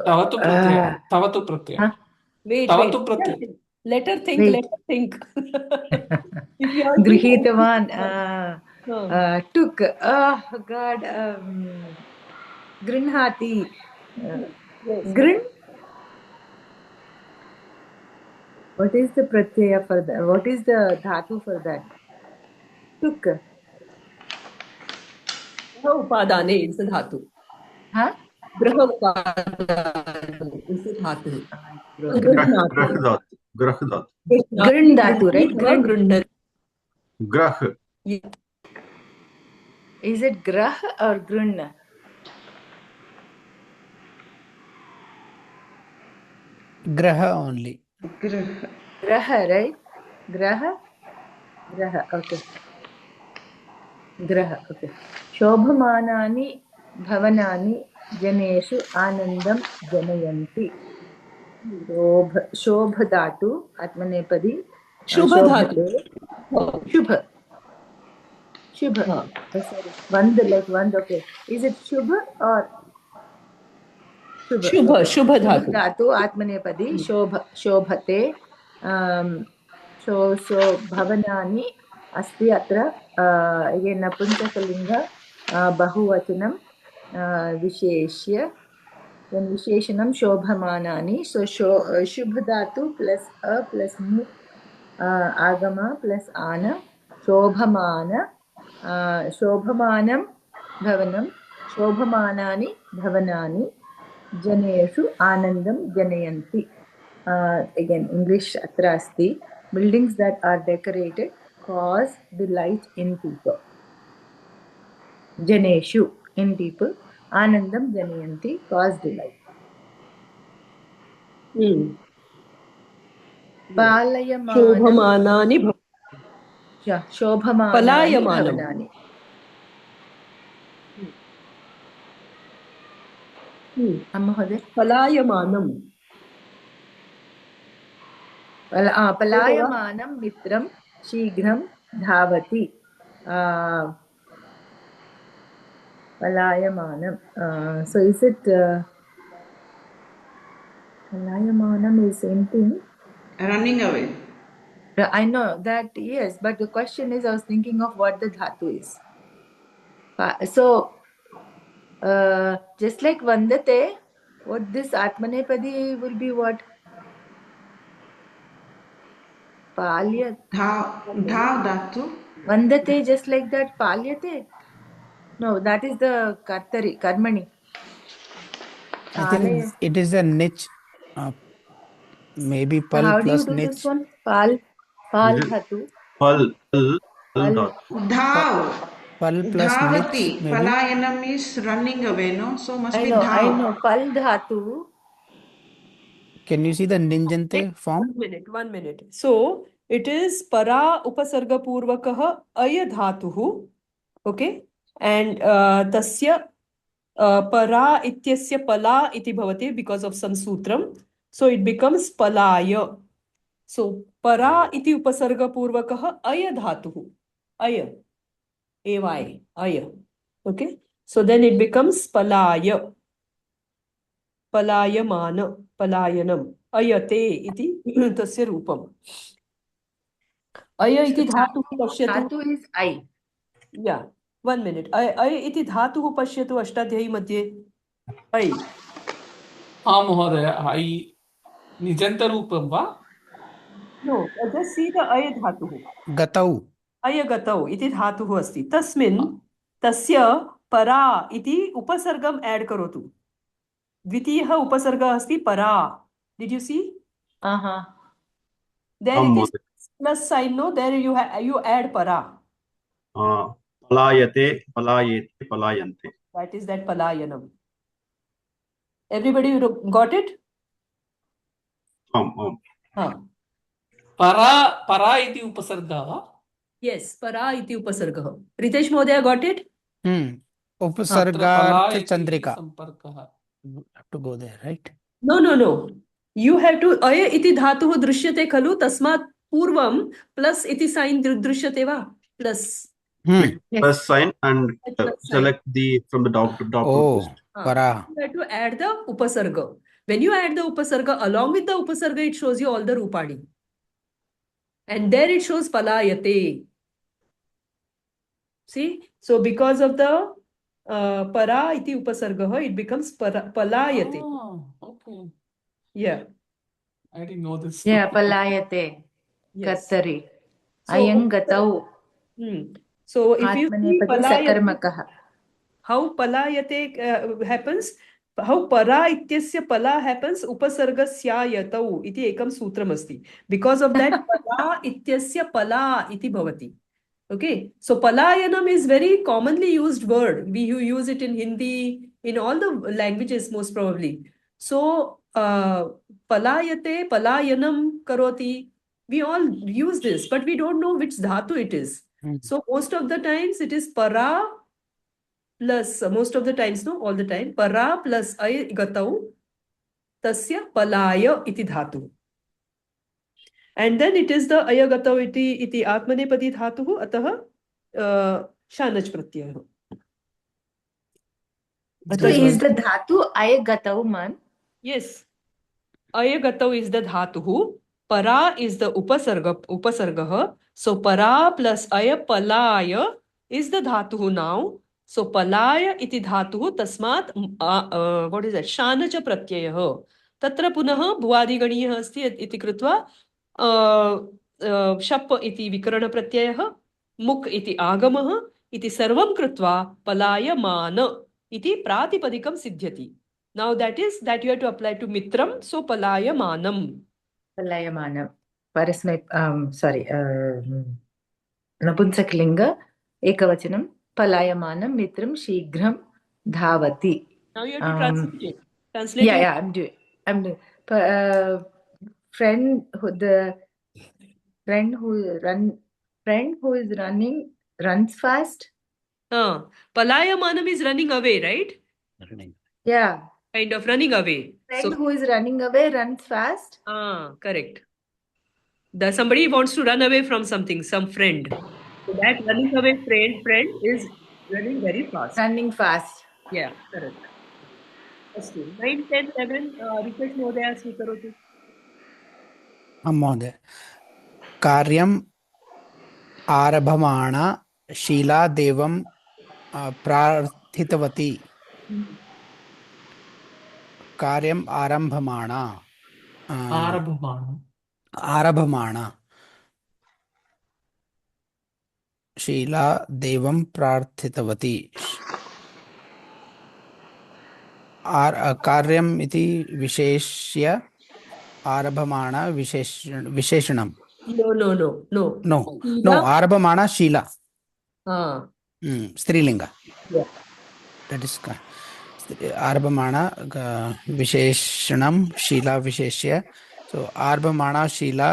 S2: तवतु प्रत्यय तवतु प्रत्यय
S5: Huh?
S1: वेट्
S2: तवतु प्रत्यय
S1: wait letter think
S5: Wait.
S1: Letter think
S5: Grihitavan. Took. Oh God. Grinhati. Grin. What is the pratyaya for that? What is the dhatu for that? Took.
S1: उपादाने इस् धातु
S5: Huh?
S1: गृह उपादाने इस् धातुः
S4: Grah dhatu.
S5: Grin dhatu, right? Grin.
S1: गृह्णति
S4: Grah.
S5: Is it grah or grun?
S3: Graha only.
S5: Graha, right? Graha? Graha, okay. Graha, okay. Shobhamanani bhavanani janeshu anandam janayanti. Shobha dhatu, atmanepadi.
S1: शुभ धातु
S5: Shubha. Shubha. Sorry. Vand, like Vand, okay. Is it Shubha or Shubha?
S1: शुभ
S5: Okay.
S1: शुभ धातु
S5: Dhatu, atmanepadi, shobhate. So bhavanani asti atra again napunsakalinga bahuvachanam visheshya, then visheshanam shobhamanani. So shubha dhatu plus a plus mu agama plus ana shobhamana shobhamanam bhavanam shobhamanani bhavanani janeshu anandam janayanti. Again, English atra asti. Buildings that are decorated cause delight in people. Janeshu, in people. Anandam janayanti, cause delight. Palayamana.
S1: शोभमानानि
S5: Shobhamanani
S1: पलायमानम्
S5: bhavanani. Ammahoday.
S1: पलायमानम्
S5: Palayamanam mitram shighram dhavati. Palayamanam. So is it Palayamanam is same thing?
S6: Running away.
S5: I know that, yes, but the question is, I was thinking of what the dhatu is. So, just like Vandate, what this Atmanepadi will be what? Palya.
S6: Dhav dhatu.
S5: Vandate, just like that, Palyate. No, that is the Kartari, Karmani.
S3: I think it is a niche. Maybe pal
S5: How do you
S3: plus
S5: do this
S3: niche.
S5: one? Pal
S4: This is
S5: Dhatu.
S4: pal
S5: Pal.
S4: dhatu.
S6: Dhav.
S3: Pal plus niche,
S6: Dhavati.
S3: maybe.
S6: Palayanam is running away, no? So must
S5: I
S6: be
S5: know, I
S6: dhav.
S5: know. Pal Dhatu.
S3: Can you see the ninjante form?
S1: 1 minute. So it is para upasarga purvakah aya dhatuhu. Okay. And tasya para ityasya pala iti bhavati because of some sutram. So it becomes palaya. So para iti upasarga purvakah aya dhatuhu. Aya. Ay. Aya. Okay. So then it becomes palaya. Palayamana. Palayanam. Ayate iti tasya rupam. Aya iti dhatuhu pashyatu.
S5: Dhatu is I.
S1: Yeah. 1 minute. Ay iti dhatuhu pashyatu ashtadhyayi madhye. Ay.
S2: हाँ महोदय I निजन्तरूपं वा
S1: No, just see the ay dhatuhu.
S3: Gatau.
S1: Ayagatau iti dhatuhu asti. Tasmin tasya para iti upasargam add karotu. Dvitiyah upasarga asti para. Did you see?
S5: Uh-huh.
S1: There it is plus sign, no? There you add para.
S4: Palayate, palayete, palayante.
S1: That is that palayanam. Everybody got it? Huh.
S2: परा इति उपसर्गः वा
S1: Yes, para iti upasarga. Ritesh Mohdaya got it?
S2: तत्र पला
S3: Upasargartha
S2: इति
S3: Chandrika.
S2: सम्पर्कः
S3: You have to go there, right?
S1: No. You have to aya iti dhatuhu drishyate khalu tasmat purvam plus iti sign drishyate va? Plus.
S3: Hmm.
S4: Plus sign and
S1: Plus sign.
S4: select from the top
S3: Oh,
S4: list.
S3: para.
S1: You have to add the upasarga. When you add the upasarga, along with the upasarga, it shows you all the rupadi. And there it shows palayate. See? So because of the para iti upasarga, it becomes palayate.
S2: Oh, okay.
S1: Yeah.
S2: I didn't know this.
S5: Yeah, Palayate.
S1: Yes.
S5: Kartari.
S1: So,
S5: Ayang Gatau.
S1: So if you see
S5: Atmanepadi Sakarmakah.
S1: how palayate happens, how para ityasya pala happens, upasargasya yatau iti ekam sutram asti. Because of that, para ityasya pala iti bhavati. Okay, so palayanam is very commonly used word. We use it in Hindi, in all the languages most probably. So palayate, palayanam karoti, we all use this, but we don't know which dhatu it is. So most of the times it is para plus, most of the times, no, all the time, para plus ay gatau, tasya palaya iti dhatu. And then it is the ayagatau iti atmanepadi dhatuhu ataha shanach pratyayah.
S5: So is the dhatu Ayagatau man?
S1: Yes. Ayagatau is the dhatuhu. Para is the upasargah. So para plus aya palaya is the dhatuhu now. So palaya iti dhatuhu tasmat what is that? Shanacha pratyayah. Tatra punaha bhuvadighaniyah asti iti krutva shap iti vikarana pratyayah, muk iti agamah iti sarvam krutva palayamana iti pratipadikam siddhyati. Now that is that you have to apply to mitram, so palayamanam.
S5: Palayamanam. Parasmay, sorry, Napunsaklinga, Ekavachanam, Palayamanam, Mitram, Shigram, Dhavati.
S1: Now you have to translate it. Translate it.
S5: Yeah, I'm doing. Friend who is running runs fast.
S1: Palayamanam is running away, right?
S5: Yeah.
S1: Kind of running away.
S5: Friend who is running away runs fast.
S1: Correct. Somebody wants to run away from something, some friend. So that running away friend is running very fast.
S5: Running fast.
S1: Yeah, correct. 9, 10, 11, Ritesh Mohdaya स्वीकरोतु.
S3: महोदय कार्यम् आरभमाणा शीला देवं प्रार्थितवती. कार्यम् आरभमाणा आरभमाणा शीला देवं प्रार्थितवती. कार्यम् इति विशेष्य आरभमाण विशेषणं
S1: No, no, no, no.
S3: नो नो
S1: Sheila.
S3: आरभमाण शीला स्त्रीलिंग
S1: Yeah.
S3: दट इज आरभमाण विशेषणं शीला विशेष्य सो आरभमाण शीला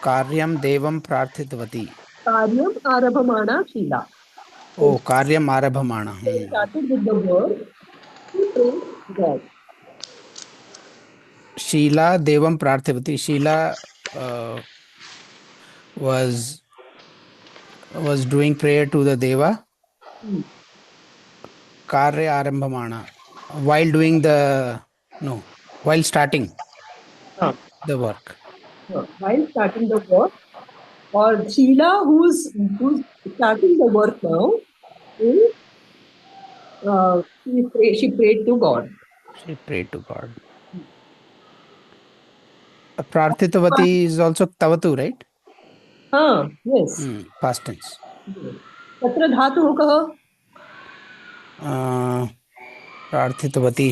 S3: कार्यं देवं प्रार्थितवती
S1: Karyam arabhamana Sheila.
S3: ओ कार्यम् आरभमाण
S1: They started with the word to praise God.
S3: Sheela देवं प्रार्थितवती Sheela was doing prayer to the deva
S1: Hmm.
S3: कार्य आरंभमाण while doing the no while starting
S1: Ah,
S3: the work
S1: While starting the work, or Sheila, who's starting the work now, is, she prayed to God.
S3: she prayed to God. Prarthitavati is also tavatu, right?
S1: Yes.
S3: Past tense.
S1: तत्र धातुः कः?
S3: प्रार्थितवती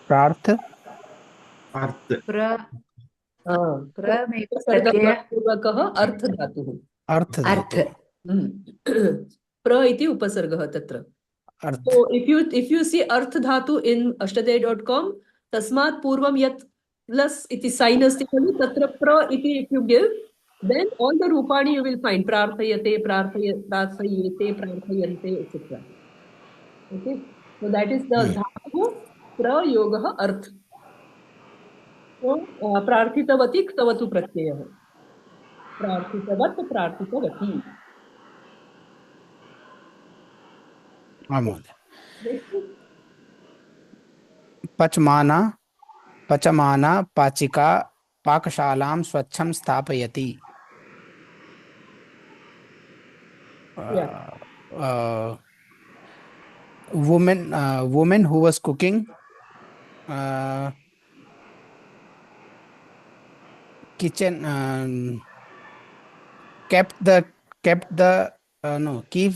S3: प्रार्थ
S4: अर्थ
S1: उपसर्गपूर्वकः अर्थधातुः.
S3: अर्थ
S1: प्र इति उपसर्गः तत्र.
S3: अर्थ.
S1: So if you see अर्थ धातु in ashtadhyayi.com, तस्मात् पूर्वं यत् plus iti sign अस्ति खलु तत्र प्र इति if you give, then all the रूपाणि you will find प्रार्थयते, प्रार्थयेते, प्रार्थयन्ते, etc. Okay, so that is the धातु प्रयोगः अर्थ. So प्रार्थितवती क्तवतु प्रत्ययः. प्रार्थितवत्, प्रार्थितवती.
S3: पचमाना पाचिका पाकशालां स्वच्छं स्थापयति. Woman who was cooking kitchen keeps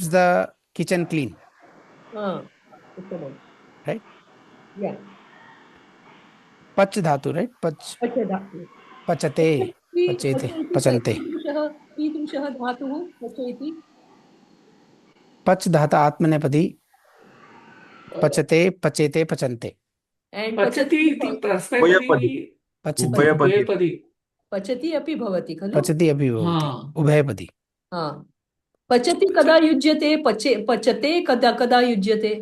S3: the kitchen clean. Right?
S1: Yeah.
S3: पच धातु, right? पचते पचेते पचन्ते.
S1: कीदृशः धातुः पचेति?
S3: पच धाता आत्मनेपदी. पचते पचेते पचन्ते.
S2: पचति इति तस्मैपदी उभयपदी.
S1: पचति अपि भवति खलु?
S3: पचति अपि भवति उभयपदी.
S1: पचति कदा युज्यते? पचते कदा युज्यते?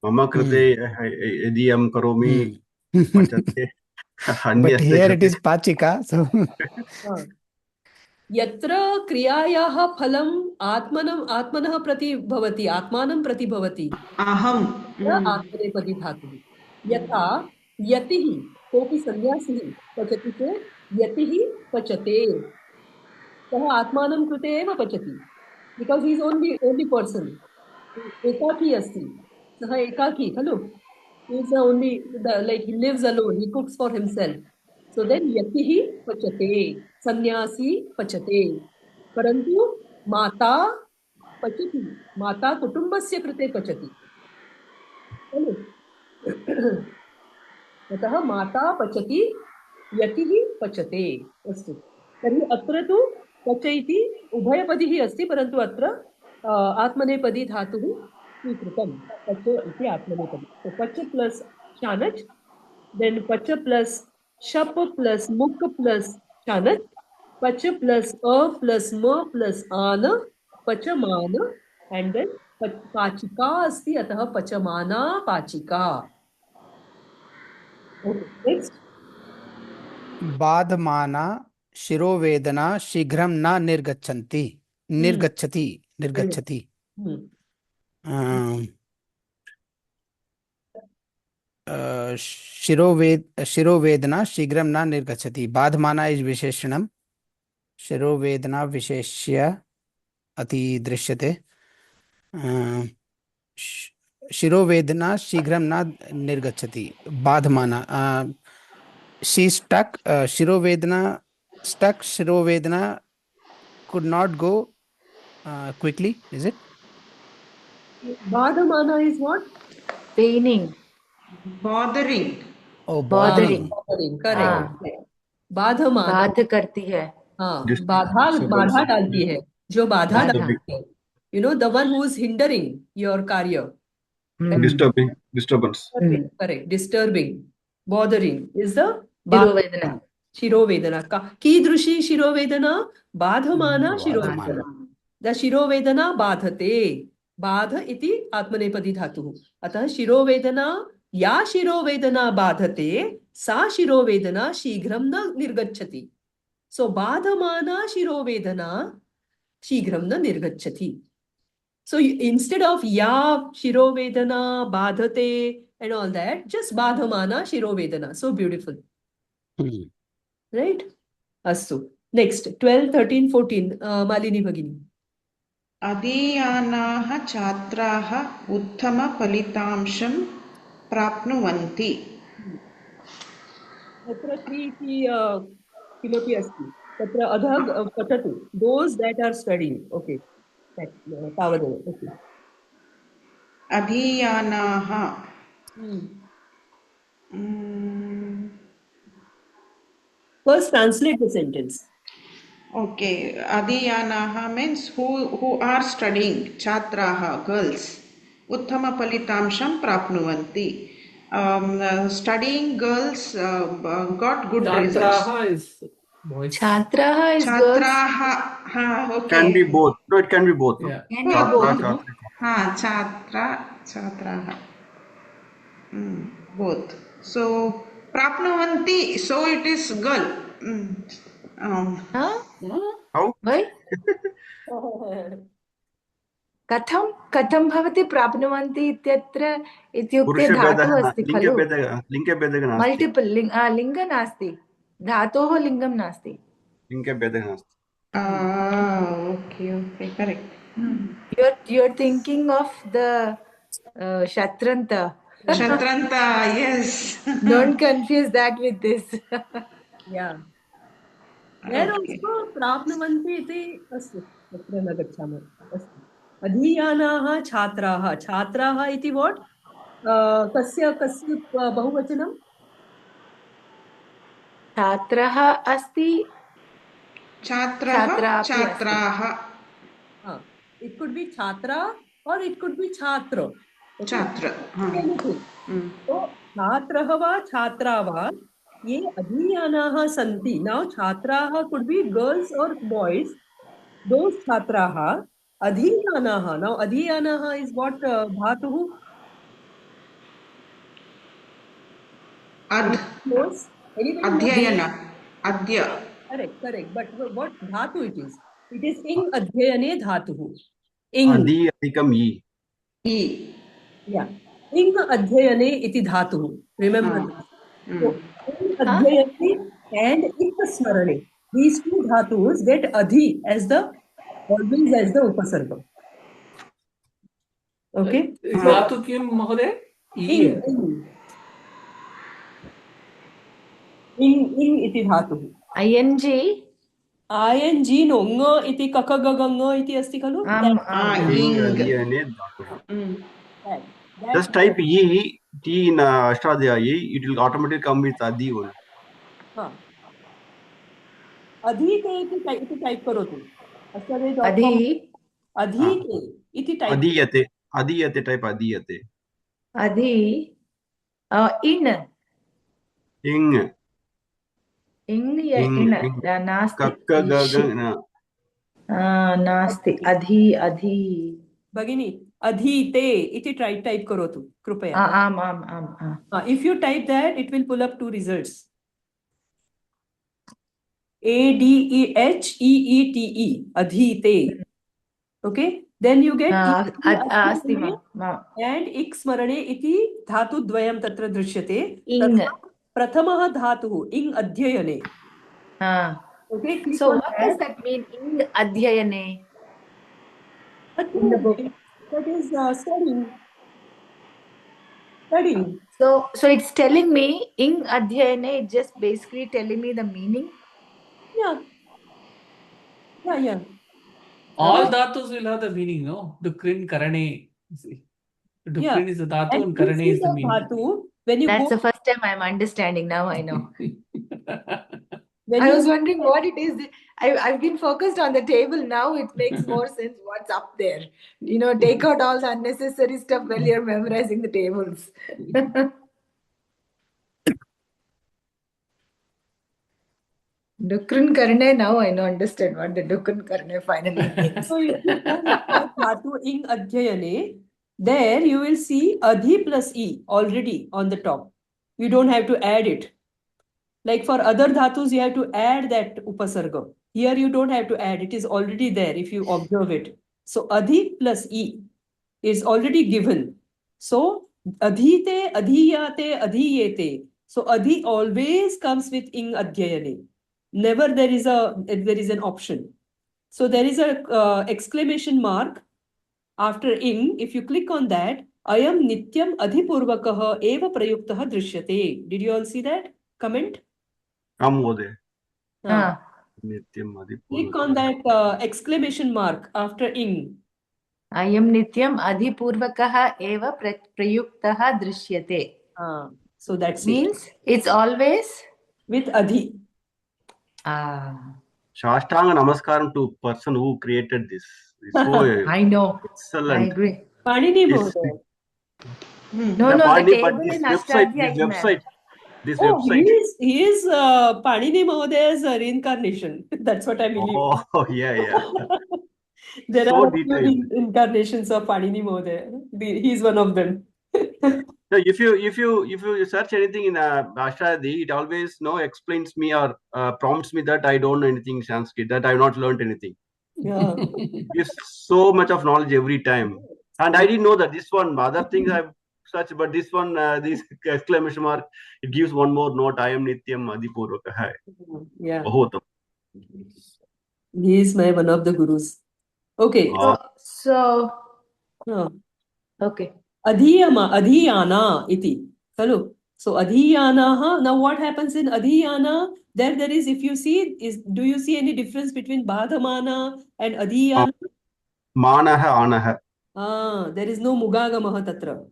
S4: मम कृते यदि अहं करोमि पचते.
S3: But here it is pachika, so
S1: यत्र क्रियायाः फलम् आत्मनः प्रति भवति, आत्मानं प्रति भवति,
S6: अहम्
S1: आत्मनेपदी धातुः. यथा यतिः, कोऽपि सन्यासी पचति चेत् यतिः पचते, सः आत्मानं कृते एव पचति. Because he is only person. एकाकी अस्ति, सः एकाकी खलु. He is only like he lives alone, he cooks for himself. So then yatihi pachate, sannyasi pachate. Parantu mata pachati, mata kutumbasya krite pachati. अतः माता पचति, यतिः पचते. अस्तु, तर्हि अत्र तु पच इति उभयपदिः अस्ति, परन्तु अत्र आत्मनेपदी धातुः स्वीकृतं. पच इति आत्मनेपदी. So पच प्लस शानच, then पच प्लस शप प्लस मुक प्लस शानच, पच प्लस अ प्लस म प्लस आन, पचमान, and then पाचिका अस्ति, अतः पचमाना पाचिका. Okay, next.
S3: बाधमाना शिरोवेदना शीघ्रं न निर्गच्छति. शिरोवेदना शीघ्रं न निर्गच्छति. बाधमाना इज विशेषणम, शिरोवेदना विशेष्य अति दृश्यते. शिरोवेदना शीघ्रं न निर्गच्छति. बाधमाना she's stuck. Shirovedana, stuck. Shirovedana could not go quickly. Is it?
S1: Badhamana is what?
S5: Paining,
S6: Bothering.
S3: Oh,
S5: bothering.
S1: Bothering, correct.
S5: हाँ,
S1: बाधमाना,
S5: बाध करती है.
S1: हाँ,
S4: Dis-
S1: बाधा
S4: disturbance.
S1: बाधा डालती है, जो बाधा
S5: बाधा.
S1: डालती है. You know, the one who is hindering your कार्य.
S4: Disturbance.
S1: Correct, correct. Disturbing, bothering is the
S5: शिरोवेदना.
S1: शिरोवेदना. कीदृशी शिरोवेदना? बाधमाना शिरोवेदना. द शिरोवेदना बाधते. बाध इति आत्मनेपदी धातुः. अतः शिरोवेदना, या शिरोवेदना बाधते, सा शिरोवेदना शीघ्रं न निर्गच्छति. सो बाधमाना शिरोवेदना शीघ्रं न निर्गच्छति. So instead of ya shirovedana, badhate and all that, just badhamana shirovedana. So beautiful. Right? Astu. Next, 12, 13, 14. Malini Bhagini.
S6: अधीयानाः छात्राः उत्तमफलितांशं प्राप्नुवन्ति.
S1: तत्र 3 इति किमपि अस्ति. तत्र अधः पठतु. Those that are studying. Okay. तावदेव. Okay.
S6: अधीयानाः.
S1: First, translate the sentence.
S6: Okay, Adhiyanaha means who are studying, Chatraha, girls. Uttama Palitamsham Prapnuvanti. Studying girls got good results.
S2: Chatraha is boys.
S5: छात्राः is girls.
S6: Chatraha, okay.
S4: Can be both. No, it can be both. No?
S2: Yeah.
S5: Can be
S4: Chatra,
S5: both.
S4: chatra.
S6: Chatraha. Both. So, Prapnuvanti, so it is girl.
S5: Huh?
S4: How?
S5: Why? कथं भवति प्राप्नुवन्ति इत्यत्र इत्युक्ते धातुः अस्ति खलु.
S4: लिङ्गभेदः नास्ति.
S5: मल्टिपल लिङ्ग नास्ति, धातोः लिङ्गं नास्ति.
S4: लिङ्गभेदः नास्ति.
S6: Okay, correct.
S5: You're thinking of the Shatranta.
S6: Shatranta, yes.
S5: Don't confuse that with this.
S1: Yeah. There also प्राप्नुवन्ति इति अस्ति. तत्र न गच्छामः. अस्तु. अधीयानाः छात्राः. छात्राः इति what? कस्य बहुवचनं?
S5: छात्रः अस्ति.
S6: छात्राः.
S1: It could be छात्रा or it could be छात्र.
S6: छात्र.
S1: तो छात्रः वा छात्रा वा ये अधीयानाः सन्ति. Now छात्राः could be girls or boys. Those छात्राः अधीयानाः. Now अधीयानाः is what धातुः?
S6: Adhyayana. Adya.
S1: Correct. But what dhatu it is? It is ing adhyayane dhatuhu. Ing.
S4: Adi adhikam I.
S1: Yeah. Ing adhyayane iti dhatuhu. Remember this. So, ing adhyayane and ik smarane. These two dhatus get adhi always as the upasarga. Okay?
S2: धातु किं महोदय?
S1: ing iti dhatuhu.
S5: ing
S1: no ng iti kakagaganga iti asti kalu.
S4: Just type E, T in Ashtadhyayi, it will automatically come with Adi only.
S1: Adhite iti type करोतु. Adhite iti type.
S4: Adhiyate type adhiyate.
S5: ing नास्ति. adhi.
S1: Bhagini, adhite iti type करोतु कृपया.
S5: आम्.
S1: If you type that, it will pull up two results. ADEHEETE, adhite. Okay, then you get
S5: अस्ति
S1: and ik smarane iti dhatu dvayam tatra drishyate.
S5: ing.
S1: Prathamah dhatuhu ing adhyayane. Okay,
S5: so what does that mean, ing adhyayane?
S1: In the book. That is studying.
S5: So it's telling me ing adhyayane, it's just basically telling me the meaning.
S1: Yeah.
S2: All dhatus will have the meaning, no? Dukrin Karane. See,
S1: Yeah.
S2: Dukrin is the dhatu
S1: And
S2: and
S1: this
S2: Karane
S1: is
S2: is the
S1: a
S2: meaning.
S1: dhatu. When you
S5: That's
S1: go,
S5: the first time I'm understanding. Now I know.
S1: when
S5: I
S1: you
S5: was wondering what it is. I've been focused on the table. Now it makes more sense what's up there. Take out all the unnecessary stuff while you're memorizing the tables. Dukran Karne, now I know understand what the Dukran Karne finally means.
S1: so if you go with the dhatu ing adhyayane, there you will see adhi plus e already on the top. You don't have to add it. Like for other dhatus, you have to add that upasarga. Here you don't have to add. It is already there if you observe it. So adhi plus e is already given. So adhite, adhiyate, adhiyete. So adhi always comes with ing adhyayane. Never there is an option. So there is a exclamation mark after ing. If you click on that, ayam nityam adhipurvakah eva prayuktah drishyate. Did you all see that comment?
S4: आम् महोदय
S5: Ah.
S4: नित्यम्
S1: Click on
S4: अधिपूर्वकः
S1: that exclamation mark after ing.
S5: Ayam nityam adhipurvakaha eva prayuktaha drishyate.
S1: So that's it.
S5: Means it's always
S1: With adhi.
S4: Shashtanga namaskaram to person who created this. It's so
S5: I know.
S4: excellent.
S5: I agree.
S1: Panini
S4: This,
S1: Mohoday.
S5: No,
S4: the
S5: no, the
S4: Pandit, but
S5: table
S4: this
S5: in
S4: website,
S5: Ashtadhyayi, ma'am.
S4: this
S1: Oh,
S4: website.
S1: he is Panini Mohoday's reincarnation. That's what I believe.
S4: Oh, yeah.
S1: There
S4: So
S1: are a few
S4: detailed.
S1: incarnations of Panini Mohoday. He's one of them.
S4: So if you search anything in Ashtadhyayi, it always explains me or prompts me that I don't know anything Sanskrit, that I have not learned anything.
S1: Yeah.
S4: Gives so much of knowledge every time. And I didn't know that this one, other things I've searched, but this one, this exclamation mark, it gives one more note. I am Nityam Adipurvakah.
S1: Yeah.
S4: Bahutam.
S1: He is one of the gurus. Okay.
S5: So
S1: Yeah.
S5: okay.
S1: Adhiyana iti. Hello. So adhiyanaha. Now what happens in adhiyana? There is, if you see, do you see any difference between badhamana and adhiyana?
S4: Manaha Anaha.
S1: There is no mugagamaha tatra.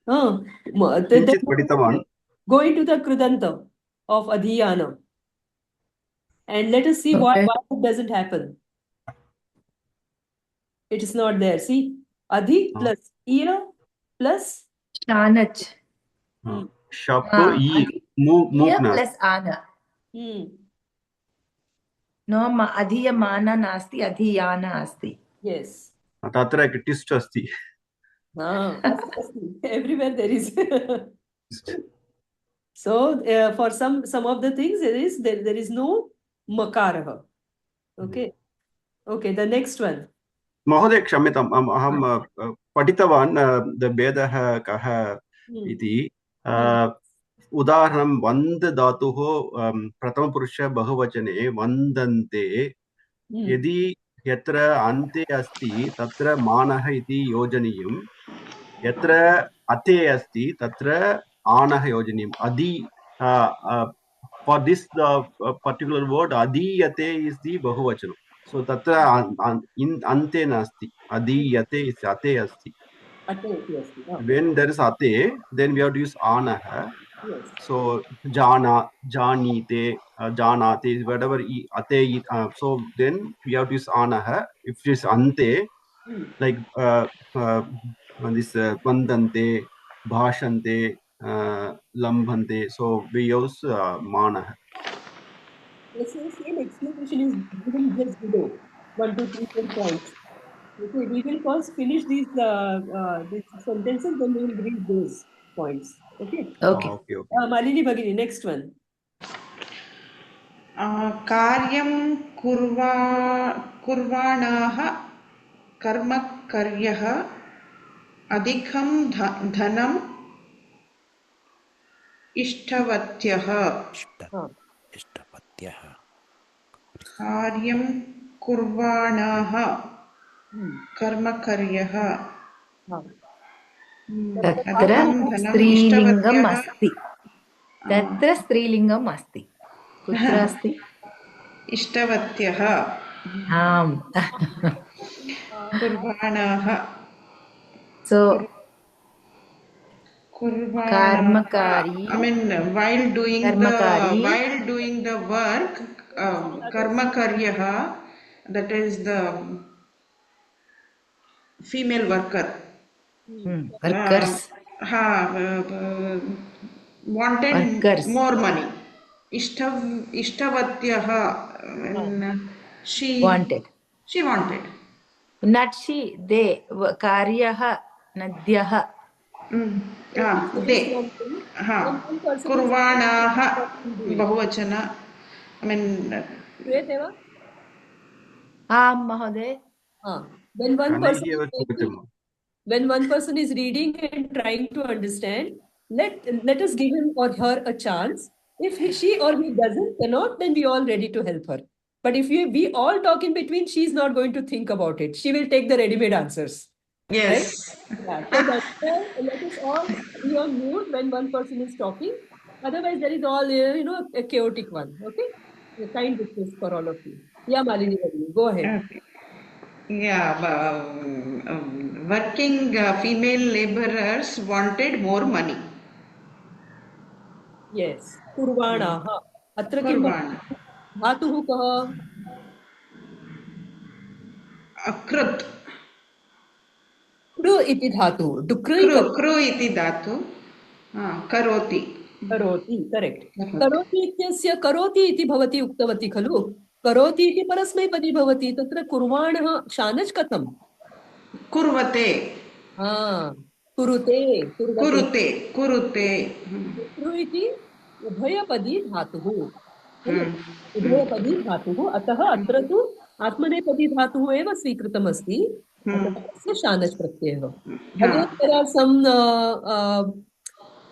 S4: Kinchit paditavan.
S1: Go into the krudanta of adhiyana and let us see why it doesn't happen. It is not there. See, adhi plus iya plus
S5: Shanach.
S4: Shap E
S5: Iya
S4: Mukna.
S5: plus ana. No, adhiyamana nasti, adhiyana asti.
S1: Yes.
S4: Tatra ek twist asti.
S1: Everywhere there is. So for some of the things there is no makaraha. Okay. The next one.
S4: महोदय क्षम्यताम् अहं पठितवान् the भेदः कः इति उदाहरणं वन्द धातुः प्रथमपुरुष बहुवचने वन्दन्ते यदि यत्र अन्ते अस्ति तत्र मानः इति योजनीयं यत्र अते अस्ति तत्र आनः योजनीयम् adhi for this particular word adiyate is the bahuvachanam. So tatra in ante nasti adiyate is ate asti. When there is ate, then we have to use anah. So jana, janite, janate, whatever ate. So then we have to use anah. If it is ante, like this vandante, bhashante, lambhante. So we use manah.
S1: The same explanation is given just below. 1, 2, 3, 4 points. Okay, we will first finish these sentences, then we will read those points. Okay.
S5: Okay.
S1: Malini Bhagini, next one.
S6: कार्यं कुर्वाणाः कर्मकर्यः अधिकं धनम् इष्टवत्यः कार्यं कुर्वाणाः कर्मकर्यः
S5: तत्र
S6: अर्थं धनम्
S5: स्त्रीलिङ्गम्
S6: इष्टवत्यः
S5: अस्ति तत्र स्त्रीलिङ्गम् अस्ति कुत्र अस्ति
S6: इष्टवत्यः
S5: आम्
S6: कुर्वाणाः
S5: सो
S6: Kurvanaha.
S5: कर्मकारी
S6: I mean,
S5: कर्मकारी
S6: while doing the work, karma karyaha, that is the female worker.
S5: Workers
S6: Ha, wanted
S5: workers
S6: more money. Ishtavatyah, she
S5: wanted
S6: wanted.
S5: Nut she they कार्यः नद्यः
S6: They. Ha. Kurvanaha, bahuvachana. I mean,
S1: श्रूयते वा?
S5: आम् महोदय
S1: When one
S4: शनैः
S1: person
S4: एव
S1: is
S4: श्रूयते
S1: making, when one person is reading and trying to understand, let us give him or her a chance. If she or he cannot, then we all ready to help her. But if we all talk in between, she's not going to think about it. She will take the ready-made answers. Right?
S6: yes.
S1: Yeah. So that's why let us all be on mute when one person is talking. Otherwise, there is all a chaotic one. Okay? A kind request for all of you. Yeah, Malini, go ahead.
S6: Okay. Yeah, working female laborers wanted more money.
S1: Yes. Kurvanaः. अत्र किं
S6: Kurvana.
S1: धातुः कः?
S6: Akrut.
S1: कृ इति धातुः. डुक्रै
S6: Kru iti dhatu. Karoti.
S1: करोति. Correct. करोति इत्यस्य करोति इति भवती उक्तवती खलु? करोति इति परस्मैपदी भवति. तत्र कुर्वाणः शानच् कथम्?
S6: Kurvate.
S1: कुरुते.
S6: Kurute. Kurute.
S1: कृ इति उभयपदी धातुः. उभयपदी धातुः. अतः अत्र तु आत्मनेपदी धातुः एव स्वीकृतमस्ति. अतः तस्य शानच् प्रत्ययः. Again, there are some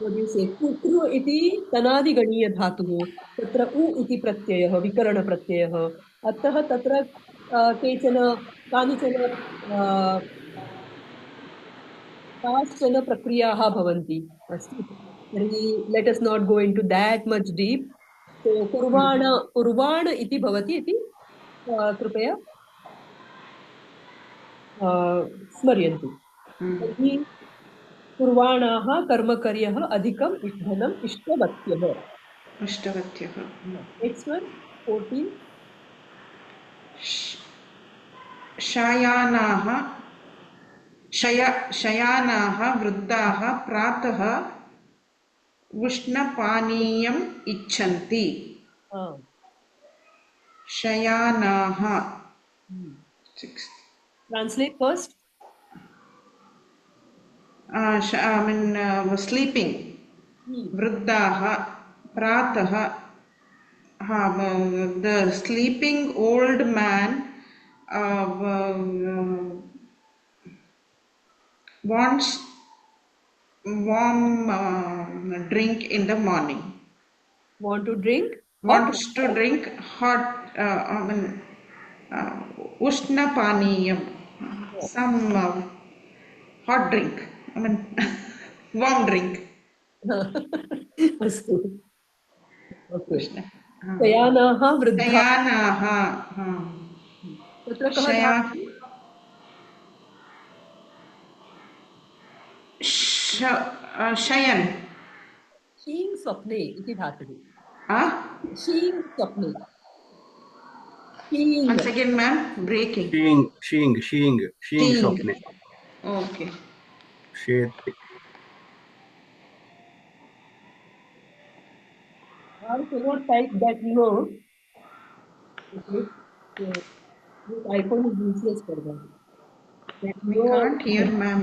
S1: what do you say? कुक्रु इति तनादिगणीय धातुः. तत्र उ इति प्रत्ययः विकरणप्रत्ययः. अतः तत्र काश्चन प्रक्रियाः भवन्ति. अस्तु. तर्हि let us not go into that much deep. So कुर्वाण इति भवति इति कृपया स्मर्यन्तु. तर्हि कुर्वाणाः कर्मकर्यः अधिकम् धनम् इष्टवत्यः.
S6: Ishtavatyah.
S1: Next one, 14.
S6: शयानाः वृद्धाः प्रातः उष्णपानीयम् इच्छन्ति. शयानाः.
S1: Translate first.
S6: I mean, sleeping. Vruddhaha, prataha. The sleeping old man wants warm drink in the morning.
S1: Want to drink?
S6: Wants to drink hot, ushna paniyam, some hot drink. I mean, warm drink.
S1: अस्तु. शयानाः वृद्धाः.
S6: शयानाः.
S1: तत्र कः धातुः?
S6: शयन्.
S1: शीं स्वप्ने इति धातुः. शीं स्वप्ने.
S6: Once again, ma'am, breaking.
S4: शीङ् स्वप्ने.
S6: Okay.
S4: क्षेत्रे.
S1: I cannot type that note. Okay. So, this iPhone is useless for that.
S6: We can't hear, ma'am.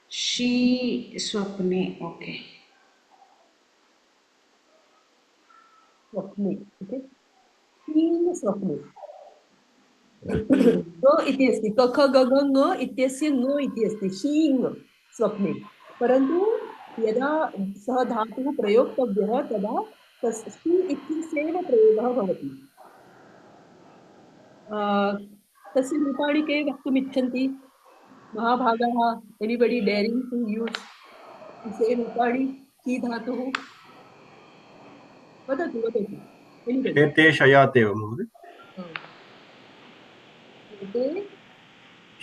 S6: She swapne. Okay.
S1: स्वप्ने. Okay. शीं स्वप्ने. ङ इति अस्ति. कख गघ ङ इत्यस्य ङ इति अस्ति. शीं स्वप्ने. परन्तु यदा सः धातुः प्रयोक्तव्यः तदा शी इत्यस्यैव प्रयोगः भवति. तस्य रूपाणि के वक्तुमिच्छन्ति महाभागाः एनिबडी डेरिंग टू यूज से रूपाणि की धातुः वदतु वदतु एनिबडी
S4: शेते शयाते वा महोदय?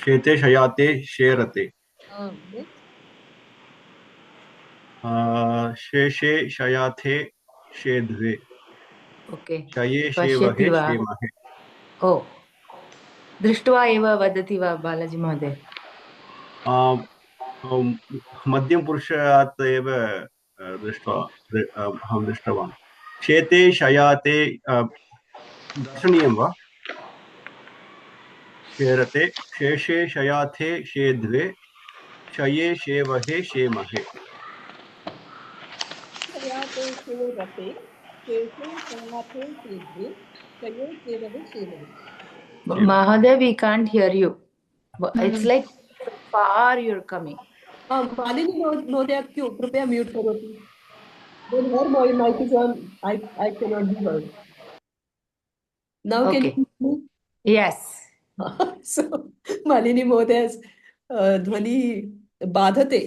S4: शेते शयाते शेरते। शेषे शयाथे शेध्वे।
S5: Okay.
S4: शये
S5: पश्यति
S4: शेवहे
S5: वा?
S4: शेमहे।
S5: ओ, दृष्ट्वा एव वदति वा बालाजी महोदय?
S4: मध्यमपुरुषात् एव अहं दृष्टवान्। शेते शयाते दर्शनीयं वा? शेरते, शेषे शयाथे शेध्वे, शये शेवहे शेमहे।
S1: शयाते शेरते शेषे शयाते शेध्वे शये शेवहे शेमहे।
S5: Mahoday, we can't hear you. It's like far you're coming.
S1: मालिनी महोदय क्यों कृपया म्यूट करोतु। When her mic is on, I cannot be heard. Now can
S5: Okay.
S1: you hear me?
S5: Yes.
S1: So Malini Mohday's ध्वनि बाधते।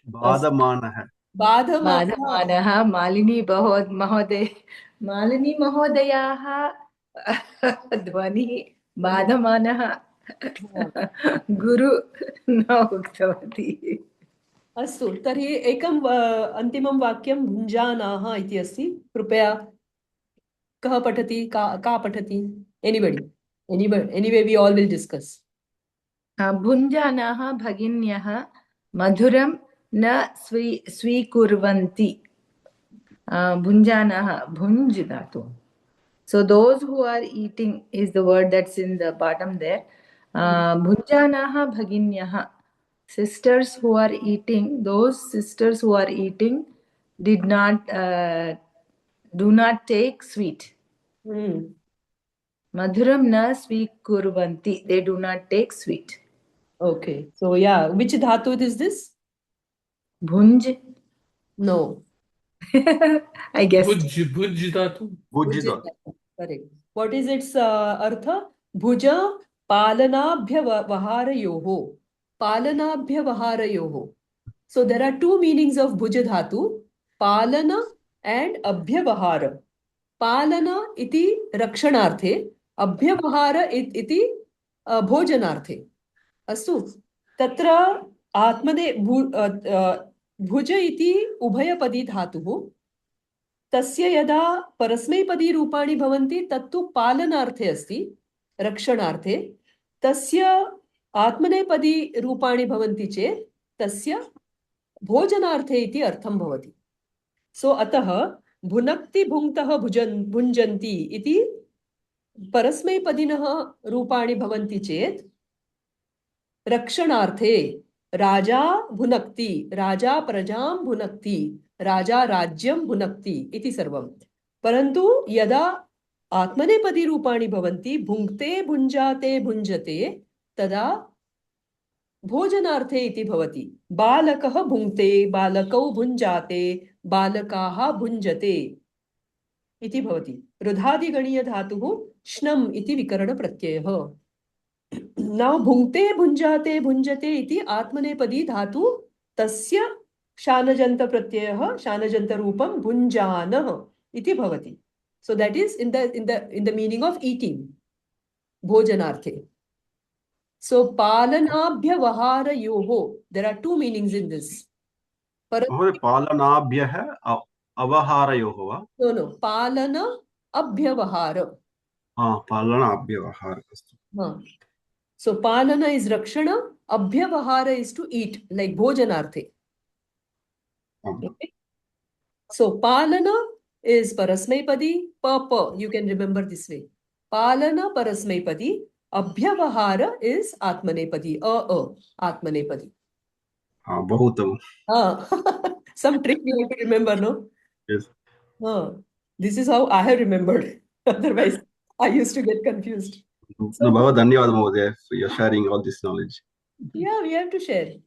S4: बाधमानः।
S5: बाधमानः मालिनी महोदय मालिनी महोदयाः ध्वनिः बाधमानः गुरु न उक्तवती।
S1: अस्तु तर्हि एकं अन्तिमं वाक्यं भुञ्जानाः इति अस्ति। कृपया कः पठति का पठति? Anyway we all will discuss.
S5: भुञ्जानाः भगिन्यः मधुरं न स्वीकुर्वन्ति। भुञ्जानाः भुञ्ज धातु. So those who are eating is the word that's in the bottom there. Bhunjanaha bhaginyaha, sisters who are eating, those sisters who are eating do not take sweet. Madhuram na svikurvanti, they do not take sweet.
S1: Okay, so yeah, which dhatu is this?
S5: Bhunj?
S1: No.
S5: I guess.
S2: Bhuj dhatu.
S4: Bhuj dhatu.
S1: Correct. What is its artha? Bhuja palanabhyavaharayoho. Palanabhyavaharayoho. So there are two meanings of bhuja dhatu, palana and abhyavahara. Palana iti rakshanarthe, abhyavahara iti bhojanarthe. Astu tatra atmane भुज इति उभयपदी धातुः तस्य यदा परस्मैपदी रूपाणि भवन्ति तत्तु पालनार्थे अस्ति रक्षणार्थे तस्य आत्मनेपदी रूपाणि भवन्ति चेत् तस्य भोजनार्थे इति अर्थं भवति। सो अतः भुनक्ति भुङ्क्तः भुञ्जन्ति इति परस्मैपदिनः रूपाणि भवन्ति चेत् रक्षणार्थे राजा भुनक्ति, राजा प्रजां भुनक्ति, राजा राज्यं भुनक्ति इति सर्वं। परन्तु यदा आत्मनेपदी रूपाणि भवन्ति भुङ्क्ते भुञ्जाते भुञ्जते तदा भोजनार्थे इति भवति। बालकः भुङ्क्ते, बालकौ भुञ्जाते, बालकाः भुञ्जते इति भवति। रुधादिगणीय धातुः श्नम् इति विकरणप्रत्ययः। Now भुङ्क्ते भुञ्जाते भुञ्जते इति आत्मनेपदी धातु तस्य शानजन्त प्रत्ययः शानजन्त रूपं भुञ्जानः इति भवति। So that is in the meaning of eating, भोजनार्थे. So पालनाभ्यवहारयोः, there are two meanings in this.
S4: पालनाभ्यः अवहारयोः वा?
S1: No, पालन अभ्यवहार.
S4: पालनाभ्यवहार अस्तु।
S1: So palana is rakshana, abhyavahara is to eat, like bhojanarthe. Okay. So palana is parasmaipadi, papa, you can remember this way. Palana parasmaipadi, abhyavahara is atmanepadi, atmanepadi.
S4: Bahuttam.
S1: Some trick you have to remember, no?
S4: Yes.
S1: This is how I have remembered. Otherwise, I used to get confused.
S4: No, Baba, धन्यवाद महोदय for your sharing all this knowledge.
S1: Yeah, we have to share.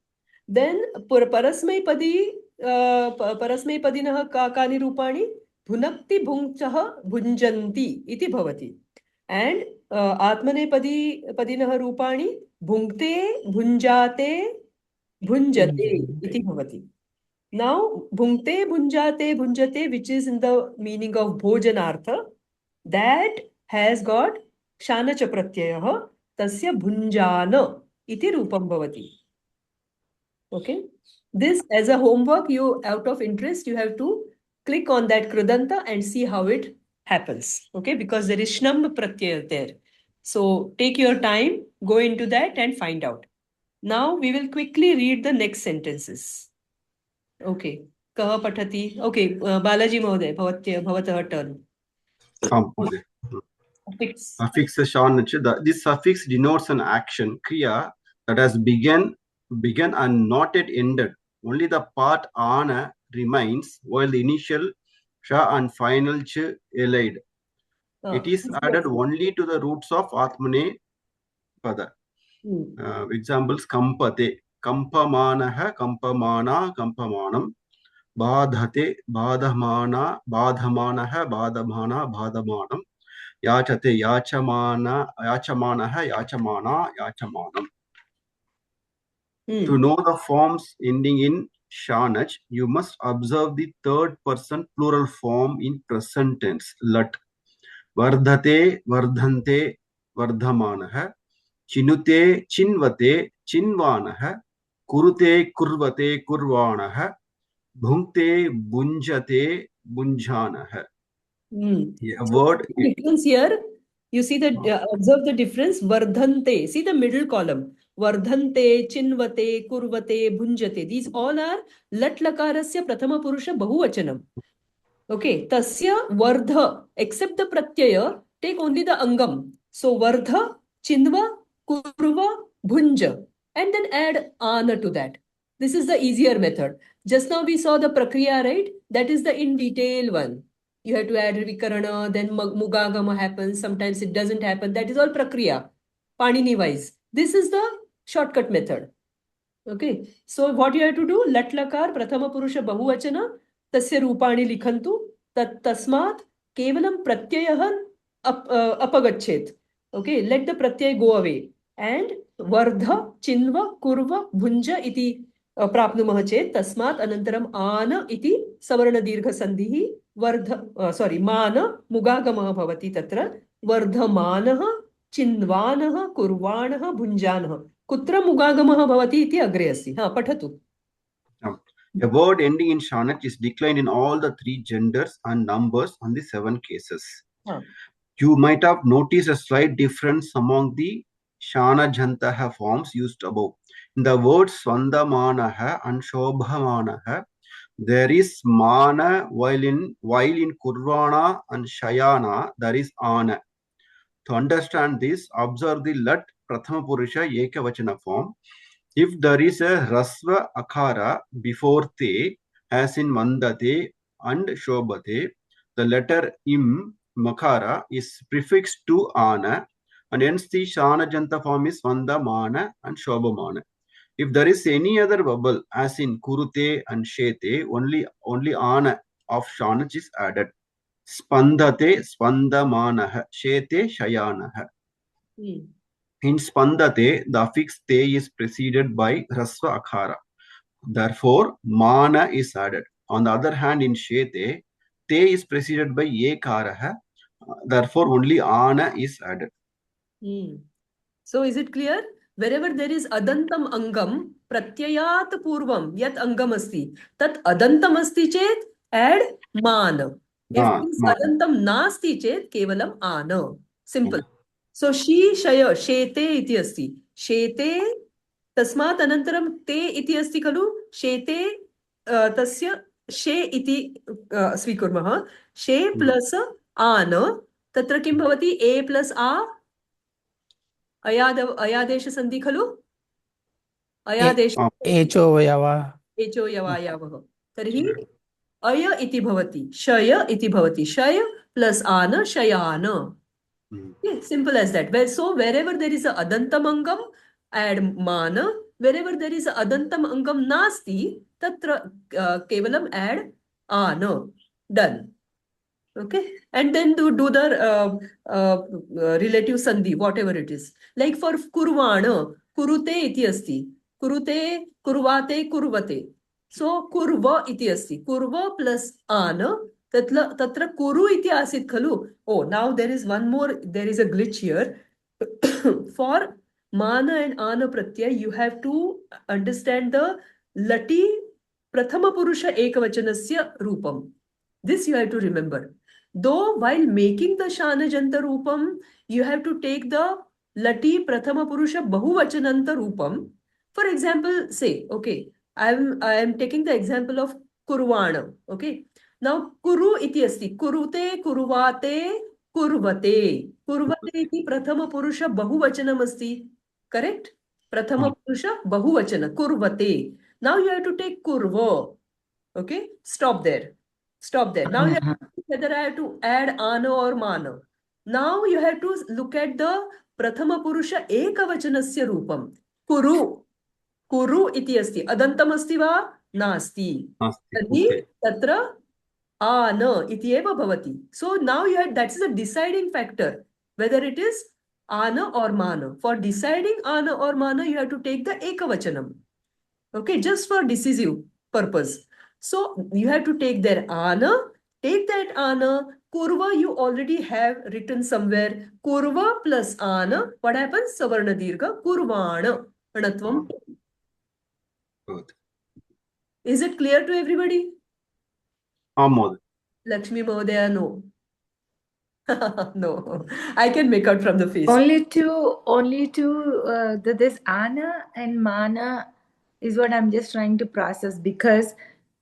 S1: Then parasmaipadi, parasmaipadinah कानि रूपाणि? भुनक्ति भुङ्क्तः भुञ्जन्ति इति भवति and आत्मनेपदी पदिनः रूपाणि भुङ्क्ते भुञ्जाते भुञ्जते इति भवति. Now bhunkte bhunjate bhunjate, which is in the meaning of bhojanartha, that has got shanacha pratyayah, tasya bhunjana iti rupam bhavati. Okay, this as a homework, you out of interest you have to click on that krudanta and see how it happens. Okay, because there is shnam pratyaya there. So take your time, go into that and find out. Now we will quickly read the next sentences. Okay. कः पठति? Okay, Balaji महोदय, भवतः turn.
S4: आम् महोदय.
S1: Affix.
S4: Affix shanach. This suffix denotes an action, kriya, that has begun and not yet ended. Only the part ana remains, while the initial sha and final ch allied. It is added only to the roots of atmane pada. Examples: kampate, kampamanah, kampamana, kampamanam. Badhate, badhamana, badhamanah, badhamana, badhamanam. Yachate, yachamana, yachamanah, yachamana, yachamanam. To know the forms ending in shanach, you must observe the third person plural form in present tense. Lat. Vardhate, vardhante, vardhamanah. Chinute, chinvate, chinvanah. Kurute, kurvate, kurvanah. Bhunkte, bunjate, bunjanah. A word.
S1: Difference here. You see that, observe the difference. Vardhante. See the middle column. Vardhante, chinvate, kurvate, bhunjate. These all are lat lakarasya prathama purusha bahuvachanam. Okay. Tasya vardha. Except the pratyaya, take only the angam. So vardha, chinva, kurva, bhunja. And then add ana to that. This is the easier method. Just now we saw the prakriya, right? That is the in detail one. You have to add vikarana, then mugagama happens. Sometimes it doesn't happen. That is all prakriya, Panini wise. This is the shortcut method. Okay. So what you have to do? Lat lakar prathama purusha bahuvachana tasya rupani likhantu tasmat kevalam pratyayah apagachet. Okay. Let the pratyay go away. And vardha, chinva, kurva, bhunja iti प्राप्नुमः चेत् तस्मात् अनन्तरम् आन इति सवर्ण दीर्घ सन्धिः मान मुगागमः भवति तत्र वर्धमानः चिन्वानः कुर्वाणः भुञ्जानः कुत्र मुगागमः भवति इति अग्रे अस्ति पठतु.
S4: A word ending in shanach is declined in all the three genders and numbers on the 7 cases. You might have noticed a slight difference among the shanajantah forms used above. In the words swandamanaha and shobhamanaha, there is mana, while in kurvana and shayana there is ana. To understand this, observe the lat prathama purusha ekavachana form. If there is a rasva akara before te, as in mandate and shobhate, the letter im makara is prefixed to ana, and hence the shanajanta form is swandamana and shobhamana. If there is any other vowel, as in kurute and shete, only ana of shanach is added. Spandate, spandamanah, shete, shayanah. In spandate, the affix te is preceded by rasva akhara. Therefore, mana is added. On the other hand, in shete, te is preceded by ekarah. Therefore, only ana is added.
S1: So, is it clear? Wherever there is adantam angam, pratyayat purvam, yat angam asti, tat adantam asti chet, add man. If this adantam nasti chet, kevalam ana. Simple. So, she, shaya, shete iti asti. Shete, tasmat anantaram te iti asti kalu, shete, tasya, she iti svikurmah. She plus ana, tatra kim bhavati, a plus a. अयादेश संधि खलु अयादेश
S3: एचो
S1: यवायावः तर्हि अय इति भवति शय इति भवति शय प्लस आन Shayan. Simple as that. So wherever there is a adantam angam, add mana. Wherever there is a adantam angam nasti, tatra kevalam add ana. Done. Okay, and then do the relative sandhi, whatever it is. Like for kurvana, kurute iti asti. Kurute, kurvate, kurvate. So kurva iti asti. Kurva plus ana. Tatra kuru iti asit khalu. Oh, now there is one more, there is a glitch here. For mana and ana pratyay, you have to understand the lati prathama purusha ekavachanasya rupam. This you have to remember. Though while making the Shana Janta Rupam, you have to take the Lati Prathama Purusha Bahuvachananta Rupam. For example, say, okay, I am taking the example of Kurvana. Okay. Now, Kuru iti asti. Kurute, Kuruvate, Kurvate. Kurvate iti Prathama Purusha Bahuvachanam asti. Correct? Prathama Purusha Bahuvachana. Kurvate. Now you have to take Kurva. Okay. Stop there. Stop there. Now you have to see whether I have to add ana or mana. Now you have to look at the Prathama Purusha Ekavachanasya Rupam. Kuru. Kuru iti asti. Adantam asti va? Nasti.
S4: Nasti.
S1: Tadi
S4: Okay.
S1: tatra ana iti eva bhavati. So now you have, that is a deciding factor. Whether it is ana or mana. For deciding ana or mana, you have to take the Ekavachanam. Okay, just for decisive purpose. So you have to take their ana, take that ana, kurva you already have written somewhere. Kurva plus ana, what happens? Savarna dirgha, kurvana, anatvam.
S4: Good.
S1: Is it clear to everybody?
S4: Mहोदय.
S1: Lakshmi Mahodaya, no. No, I can make out from the face.
S5: Only to this ana and mana is what I'm just trying to process, because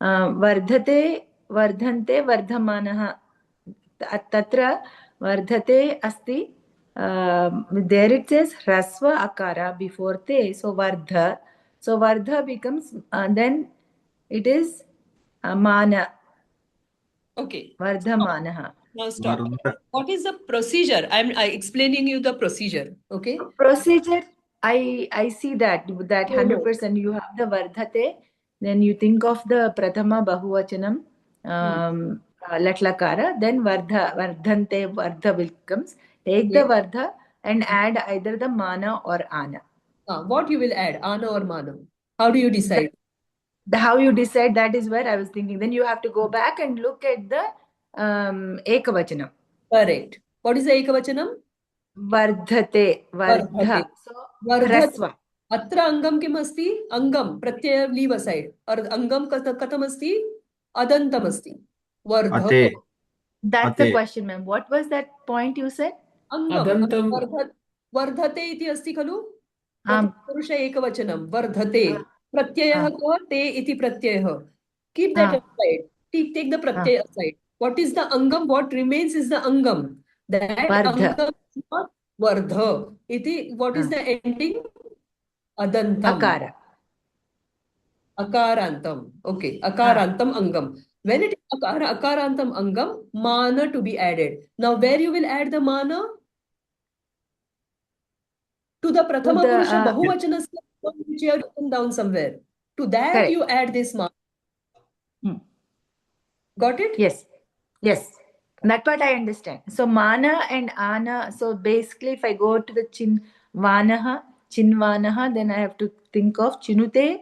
S5: vardhate, vardhante, vardhamanaha. Tatra vardhate asti. There it says hrasva akara before te, so vardha. So vardha becomes, then it is mana,
S1: Okay,
S5: vardhamanaha.
S1: now stop.
S4: Vardha.
S1: What is the procedure? I'm explaining you the procedure. Okay.
S5: Procedure, I see that
S1: No.
S5: 100% you have the vardhate, then you think of the prathama bahuvachanam, latlakara, then vardhante, vardha becomes. Take the
S1: Yes.
S5: vardha and add either the mana or ana.
S1: What you will add, ana or mana? How do you decide?
S5: How you decide, that is where I was thinking. Then you have to go back and look at the ekavachanam.
S1: Correct. What is the ekavachanam?
S5: Vardhate, vardha.
S1: Vardhate.
S5: So
S1: Vardhate.
S5: hrasva.
S1: Atra angam kim asti? Angam. Pratyaya, leave aside. Or angam katam asti? Adantam asti. Vardha.
S4: Ate.
S5: That's the
S4: Ate.
S5: question, ma'am. What was that point you said?
S1: Angam.
S2: Adantam.
S1: Vardhate iti asti khalu? Purusha ekavachanam. Vardhate. Pratyayah ka te iti pratyayah. Keep that aside. Take the pratyaya aside. What is the angam? What remains is the angam. That
S5: Vardha.
S1: angam is not vardha. Iti, what is the ending? Adantam.
S5: Akara.
S1: Akarantam. Okay. Akarantam angam. When it is akarantam angam, mana to be added. Now where you will add the mana? To the prathama purusha bahuvachanasya, which you have written down somewhere. To that
S5: Correct.
S1: you add this mana. Got it?
S5: Yes. Yes. That part I understand. So mana and ana. So basically, if I go to the chinvanaha, then I have to think of chinute,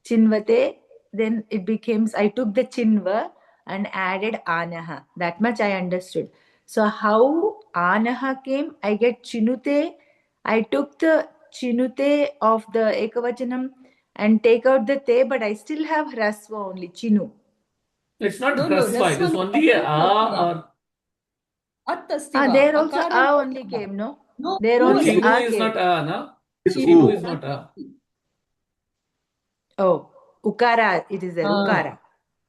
S5: chinvate. Then it becomes, I took the chinva and added anaha. That much I understood. So how anaha came, I get chinute. I took the chinute of the ekavachanam and take out the te, but I still have hrasva only, chinu.
S2: It's not
S1: No,
S2: hrasva. It is only a or.
S1: At asti va.
S5: There also
S1: Akaram
S5: a only came, no?
S1: No,
S5: There
S1: no,
S5: only
S2: Chinu
S5: a
S2: is
S5: came.
S2: not a, no?
S4: It's
S2: Chinu
S4: U.
S2: is not a.
S5: Oh, ukara, it is there, ukara.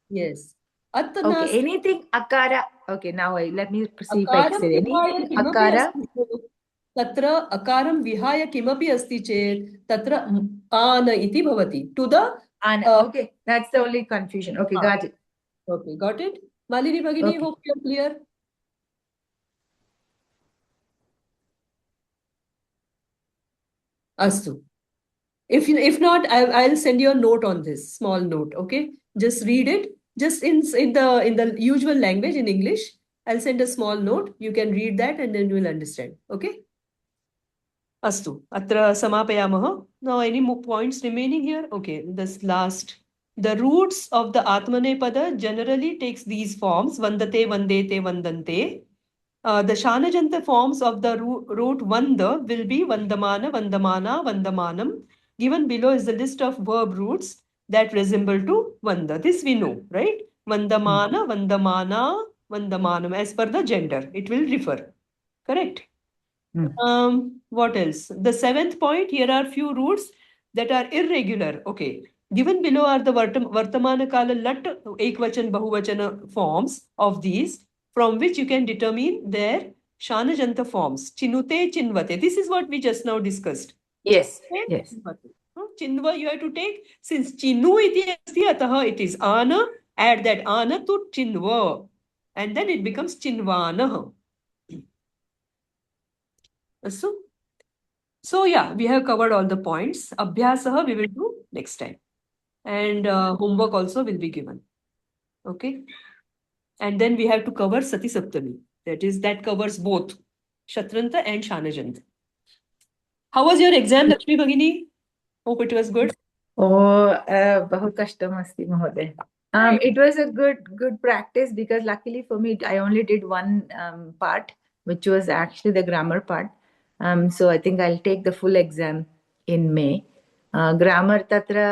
S1: Yes. At
S5: Okay,
S1: nasti.
S5: anything akara. Okay, now let me see if I
S1: Akaram
S5: say
S1: vihaya
S5: anything
S1: kimapi
S5: akara.
S1: asti cheti. Tatra akaram vihaya kimapi asti chet. Tatra ana iti bhavati. To the
S5: Okay, that's the only confusion. Okay, got it.
S1: Okay, got it? Malini Bhagini,
S5: Okay.
S1: hope you're clear. Astu. If not, I'll send you a note on this, small note, okay? Just read it, just in the usual language in English, I'll send a small note. You can read that and then you will understand. Okay? Astu. Atra samapayamah. Now, any more points remaining here? Okay, this last. The roots of the Atmanepada generally takes these forms. Vandate, vandete, vandante. The Shanajanta forms of the root Vanda will be Vandamana, Vandamana, Vandamanam. Given below is the list of verb roots that resemble to Vanda. This we know, right? Vandamana, Vandamana, Vandamanam. As per the gender, it will refer. Correct? What else? The seventh point, here are few roots that are irregular. Okay. Given below are the Vartamana Kala Lat Ekvachan Bahuvachana forms of these, from which you can determine their Shanajanta forms. Chinute, Chinvate. This is what we just now discussed.
S5: Yes.
S1: Okay?
S5: Yes.
S1: Chinva you have to take, since Chinu iti asti, ataha it is Ana, add that Ana to Chinva. And then it becomes Chinvana. So yeah, we have covered all the points. Abhyasaha we will do next time. And homework also will be given. Okay. And then we have to cover Sati Saptami. That covers both Shatranta and Shanajanta. How was your exam, Lakshmi Bhagini? Hope it was good.
S5: Bahut kashtam asti mahoday. It was a good practice because luckily for me, I only did one part, which was actually the grammar part. So I think I'll take the full exam in May. Grammar tatra